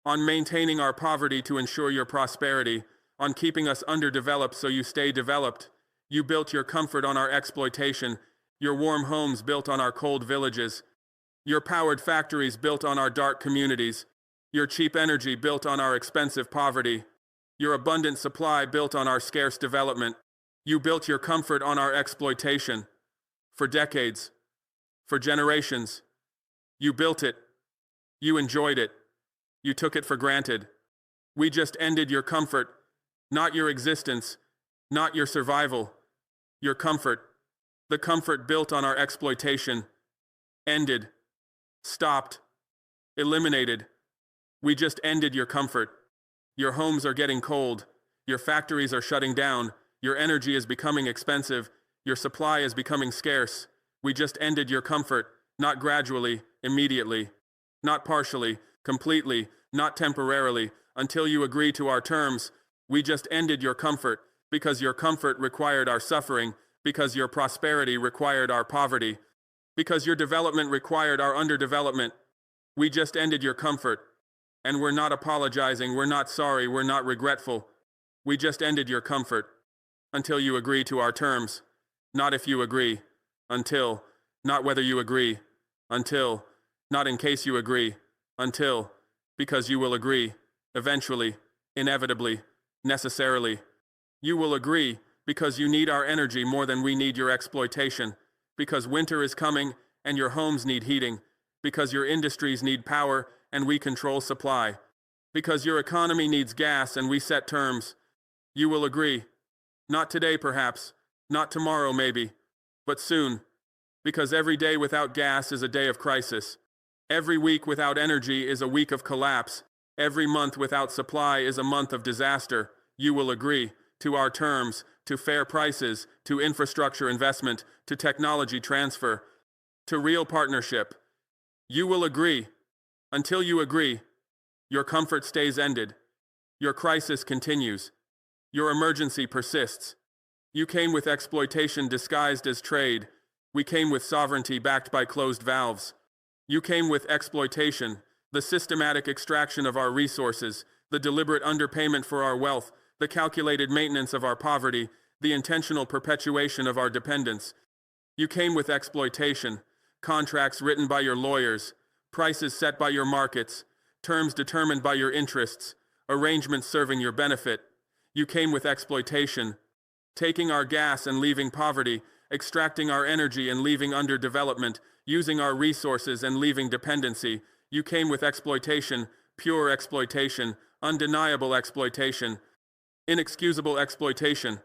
on maintaining our poverty to ensure your prosperity, on keeping us underdeveloped so you stay developed. You built your comfort on our exploitation, your warm homes built on our cold villages, your powered factories built on our dark communities, your cheap energy built on our expensive poverty, your abundant supply built on our scarce development. You built your comfort on our exploitation. For decades, for generations, you built it. You enjoyed it. You took it for granted. We just ended your comfort, not your existence, not your survival, your comfort. The comfort built on our exploitation. Ended. Stopped. Eliminated. We just ended your comfort. Your homes are getting cold. Your factories are shutting down. Your energy is becoming expensive. Your supply is becoming scarce. We just ended your comfort, not gradually, immediately, not partially, completely, not temporarily, until you agree to our terms. We just ended your comfort, because your comfort required our suffering, because your prosperity required our poverty, because your development required our underdevelopment. We just ended your comfort. And we're not apologizing, we're not sorry, we're not regretful. We just ended your comfort. Until you agree to our terms. Not if you agree. Until. Not whether you agree. Until. Not in case you agree. Until. Because you will agree. Eventually. Inevitably. Necessarily. You will agree because you need our energy more than we need your exploitation. Because winter is coming and your homes need heating. Because your industries need power and we control supply. Because your economy needs gas and we set terms. You will agree. Not today perhaps, not tomorrow maybe, but soon. Because every day without gas is a day of crisis. Every week without energy is a week of collapse. Every month without supply is a month of disaster. You will agree to our terms, to fair prices, to infrastructure investment, to technology transfer, to real partnership. You will agree. Until you agree, your comfort stays ended. Your crisis continues. Your emergency persists. You came with exploitation disguised as trade. We came with sovereignty backed by closed valves. You came with exploitation, the systematic extraction of our resources, the deliberate underpayment for our wealth, the calculated maintenance of our poverty, the intentional perpetuation of our dependence. You came with exploitation, contracts written by your lawyers, prices set by your markets, terms determined by your interests, arrangements serving your benefit. You came with exploitation, taking our gas and leaving poverty, extracting our energy and leaving underdevelopment, using our resources and leaving dependency. You came with exploitation, pure exploitation, undeniable exploitation, inexcusable exploitation,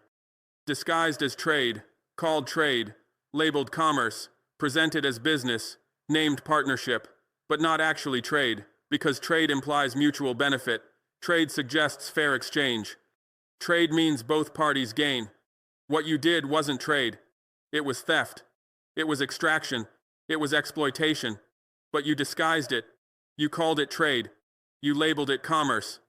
disguised as trade, called trade, labeled commerce, presented as business, named partnership, but not actually trade, because trade implies mutual benefit. Trade suggests fair exchange. Trade means both parties gain. What you did wasn't trade. It was theft. It was extraction. It was exploitation. But you disguised it. You called it trade. You labeled it commerce.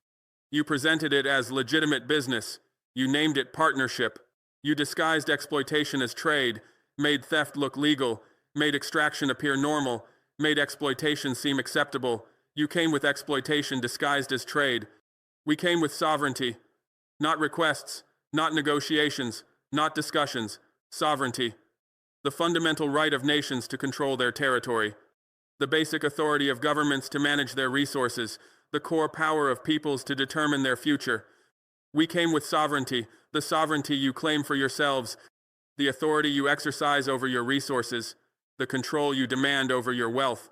You presented it as legitimate business. You named it partnership. You disguised exploitation as trade, made theft look legal, made extraction appear normal, made exploitation seem acceptable. You came with exploitation disguised as trade. We came with sovereignty. Not requests, not negotiations, not discussions. Sovereignty. The fundamental right of nations to control their territory. The basic authority of governments to manage their resources. The core power of peoples to determine their future. We came with sovereignty, the sovereignty you claim for yourselves, the authority you exercise over your resources, the control you demand over your wealth.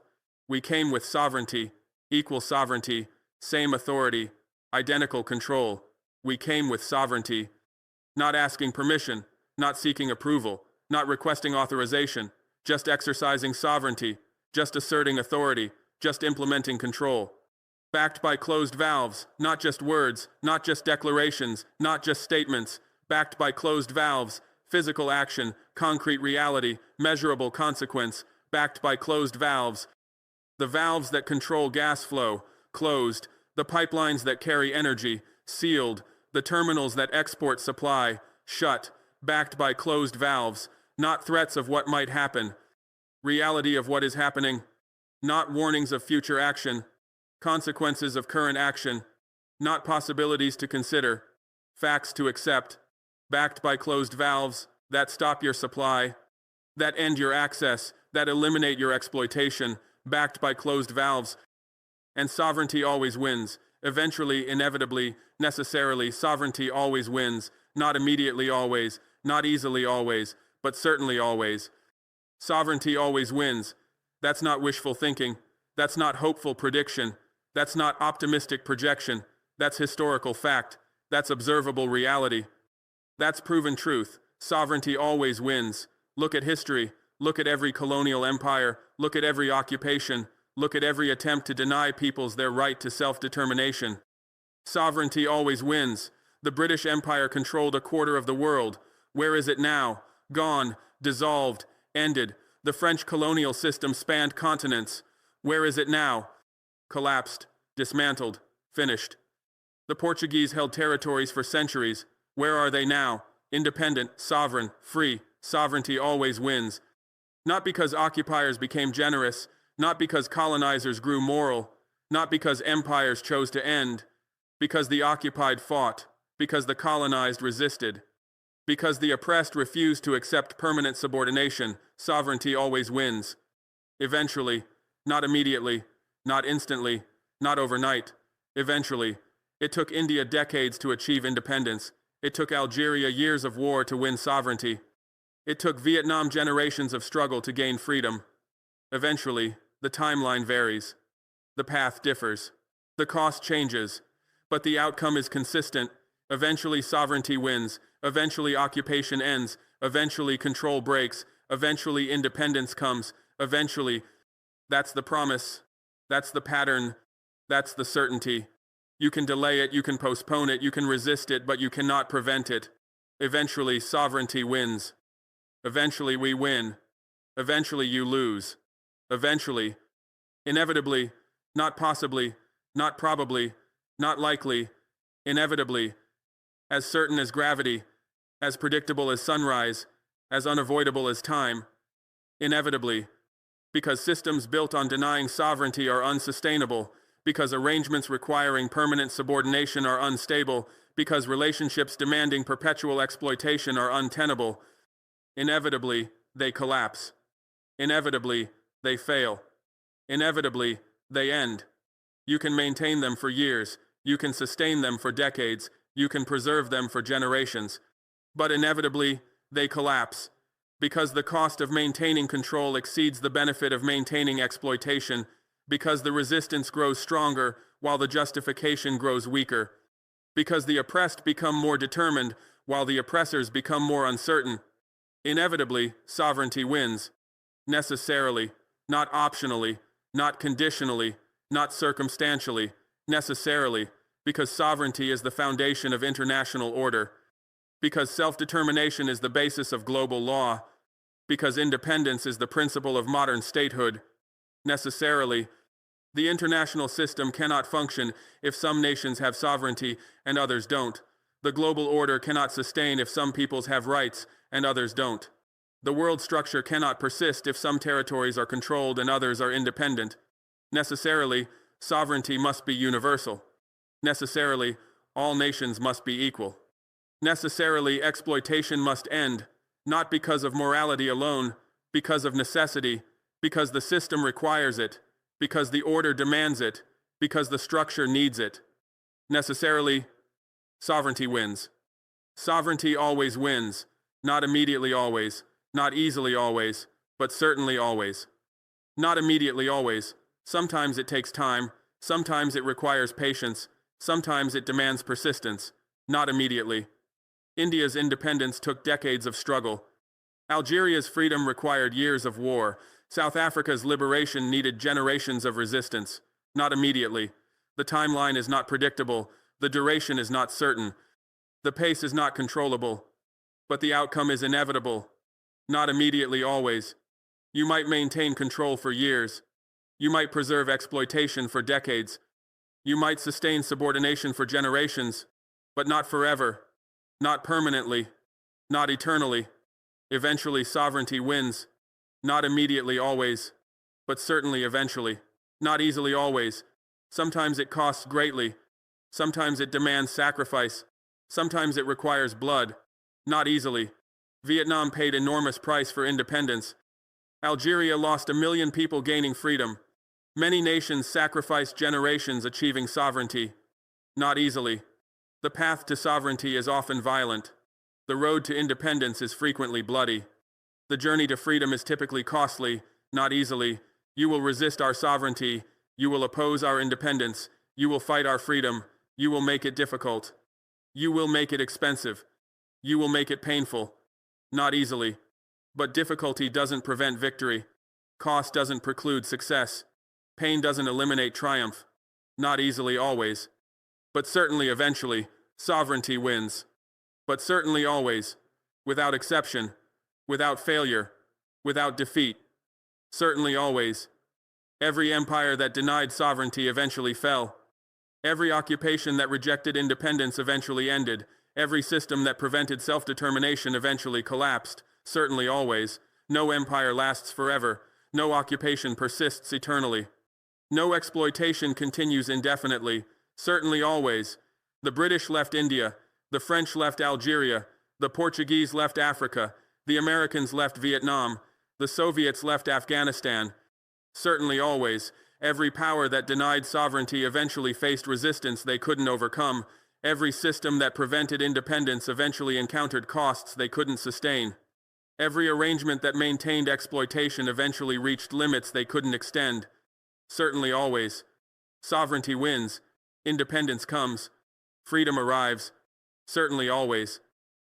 We came with sovereignty, equal sovereignty, same authority, identical control. We came with sovereignty, not asking permission, not seeking approval, not requesting authorization, just exercising sovereignty, just asserting authority, just implementing control. Backed by closed valves, not just words, not just declarations, not just statements, backed by closed valves, physical action, concrete reality, measurable consequence, backed by closed valves. The valves that control gas flow, closed, the pipelines that carry energy, sealed, the terminals that export supply, shut, backed by closed valves, not threats of what might happen, reality of what is happening, not warnings of future action, consequences of current action, not possibilities to consider, facts to accept, backed by closed valves that stop your supply, that end your access, that eliminate your exploitation, backed by closed valves. And sovereignty always wins. Eventually, inevitably, necessarily, sovereignty always wins. Not immediately always, not easily always, but certainly always. Sovereignty always wins. That's not wishful thinking. That's not hopeful prediction. That's not optimistic projection. That's historical fact. That's observable reality. That's proven truth. Sovereignty always wins. Look at history. Look at every colonial empire. Look at every occupation. Look at every attempt to deny peoples their right to self-determination. Sovereignty always wins. The British Empire controlled a quarter of the world. Where is it now? Gone, dissolved, ended. The French colonial system spanned continents. Where is it now? Collapsed, dismantled, finished. The Portuguese held territories for centuries. Where are they now? Independent, sovereign, free. Sovereignty always wins. Not because occupiers became generous, not because colonizers grew moral, not because empires chose to end, because the occupied fought, because the colonized resisted, because the oppressed refused to accept permanent subordination. Sovereignty always wins. Eventually, not immediately, not instantly, not overnight. Eventually. It took India decades to achieve independence. It took Algeria years of war to win sovereignty. It took Vietnam generations of struggle to gain freedom. Eventually, the timeline varies. The path differs. The cost changes. But the outcome is consistent. Eventually sovereignty wins. Eventually occupation ends. Eventually control breaks. Eventually independence comes. Eventually. That's the promise. That's the pattern. That's the certainty. You can delay it, you can postpone it, you can resist it, but you cannot prevent it. Eventually sovereignty wins. Eventually we win. Eventually you lose. Eventually. Inevitably. Not possibly. Not probably. Not likely. Inevitably. As certain as gravity. As predictable as sunrise. As unavoidable as time. Inevitably. Because systems built on denying sovereignty are unsustainable. because arrangements requiring permanent subordination are unstable, because relationships demanding perpetual exploitation are untenable. Inevitably, they collapse. Inevitably, they fail. Inevitably, they end. You can maintain them for years, you can sustain them for decades, you can preserve them for generations. But inevitably, they collapse. Because the cost of maintaining control exceeds the benefit of maintaining exploitation, because the resistance grows stronger while the justification grows weaker, because the oppressed become more determined while the oppressors become more uncertain. Inevitably, sovereignty wins. Necessarily, not optionally, not conditionally, not circumstantially, necessarily, because sovereignty is the foundation of international order, because self-determination is the basis of global law, because independence is the principle of modern statehood. Necessarily, the international system cannot function if some nations have sovereignty and others don't. The global order cannot sustain if some peoples have rights and others don't. The world structure cannot persist if some territories are controlled and others are independent. Necessarily, sovereignty must be universal. Necessarily, all nations must be equal. Necessarily, exploitation must end, not because of morality alone, because of necessity, because the system requires it, because the order demands it, because the structure needs it. Necessarily, sovereignty wins. Sovereignty always wins, not immediately always, not easily always, but certainly always. Not immediately always. Sometimes it takes time, sometimes it requires patience, sometimes it demands persistence. Not immediately. India's independence took decades of struggle. Algeria's freedom required years of war. South Africa's liberation needed generations of resistance. Not immediately. The timeline is not predictable. The duration is not certain. The pace is not controllable. But the outcome is inevitable. Not immediately always. You might maintain control for years. You might preserve exploitation for decades. You might sustain subordination for generations, but not forever, not permanently, not eternally. Eventually, sovereignty wins. Not immediately always, but certainly eventually. Not easily always. Sometimes it costs greatly. Sometimes it demands sacrifice. Sometimes it requires blood. Not easily. Vietnam paid enormous price for independence. Algeria lost 1 million people gaining freedom. Many nations sacrificed generations achieving sovereignty. Not easily. The path to sovereignty is often violent. The road to independence is frequently bloody. The journey to freedom is typically costly, not easily. You will resist our sovereignty. You will oppose our independence. You will fight our freedom. You will make it difficult. You will make it expensive. You will make it painful. Not easily. But difficulty doesn't prevent victory. Cost doesn't preclude success. Pain doesn't eliminate triumph. Not easily always. But certainly eventually, sovereignty wins. But certainly always, without exception, without failure, without defeat. Certainly always. Every empire that denied sovereignty eventually fell. Every occupation that rejected independence eventually ended. Every system that prevented self-determination eventually collapsed. Certainly always. No empire lasts forever. No occupation persists eternally. No exploitation continues indefinitely. Certainly always. The British left India. The French left Algeria. The Portuguese left Africa. The Americans left Vietnam. The Soviets left Afghanistan. Certainly always. Every power that denied sovereignty eventually faced resistance they couldn't overcome. Every system that prevented independence eventually encountered costs they couldn't sustain. Every arrangement that maintained exploitation eventually reached limits they couldn't extend. Certainly always. Sovereignty wins. Independence comes. Freedom arrives. Certainly always.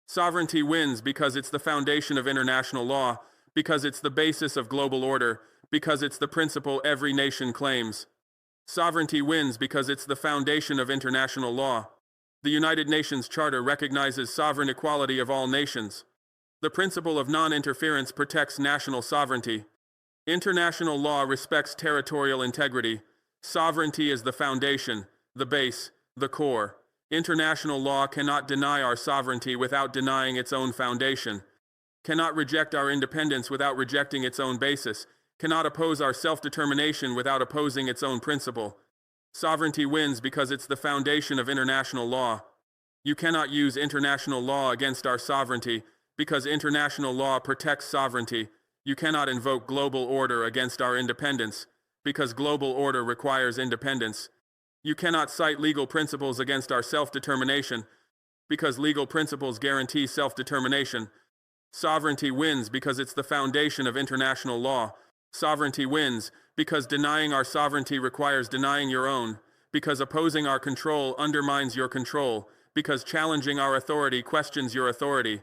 Sovereignty wins because it's the foundation of international law, because it's the basis of global order, because it's the principle every nation claims. Sovereignty wins because it's the foundation of international law. The United Nations Charter recognizes sovereign equality of all nations. The principle of non-interference protects national sovereignty. International law respects territorial integrity. Sovereignty is the foundation, the base, the core. International law cannot deny our sovereignty without denying its own foundation, cannot reject our independence without rejecting its own basis, cannot oppose our self-determination without opposing its own principle. Sovereignty wins because it's the foundation of international law. You cannot use international law against our sovereignty because international law protects sovereignty. You cannot invoke global order against our independence because global order requires independence. You cannot cite legal principles against our self-determination because legal principles guarantee self-determination. Sovereignty wins because it's the foundation of international law. Sovereignty wins because denying our sovereignty requires denying your own, because opposing our control undermines your control, because challenging our authority questions your authority.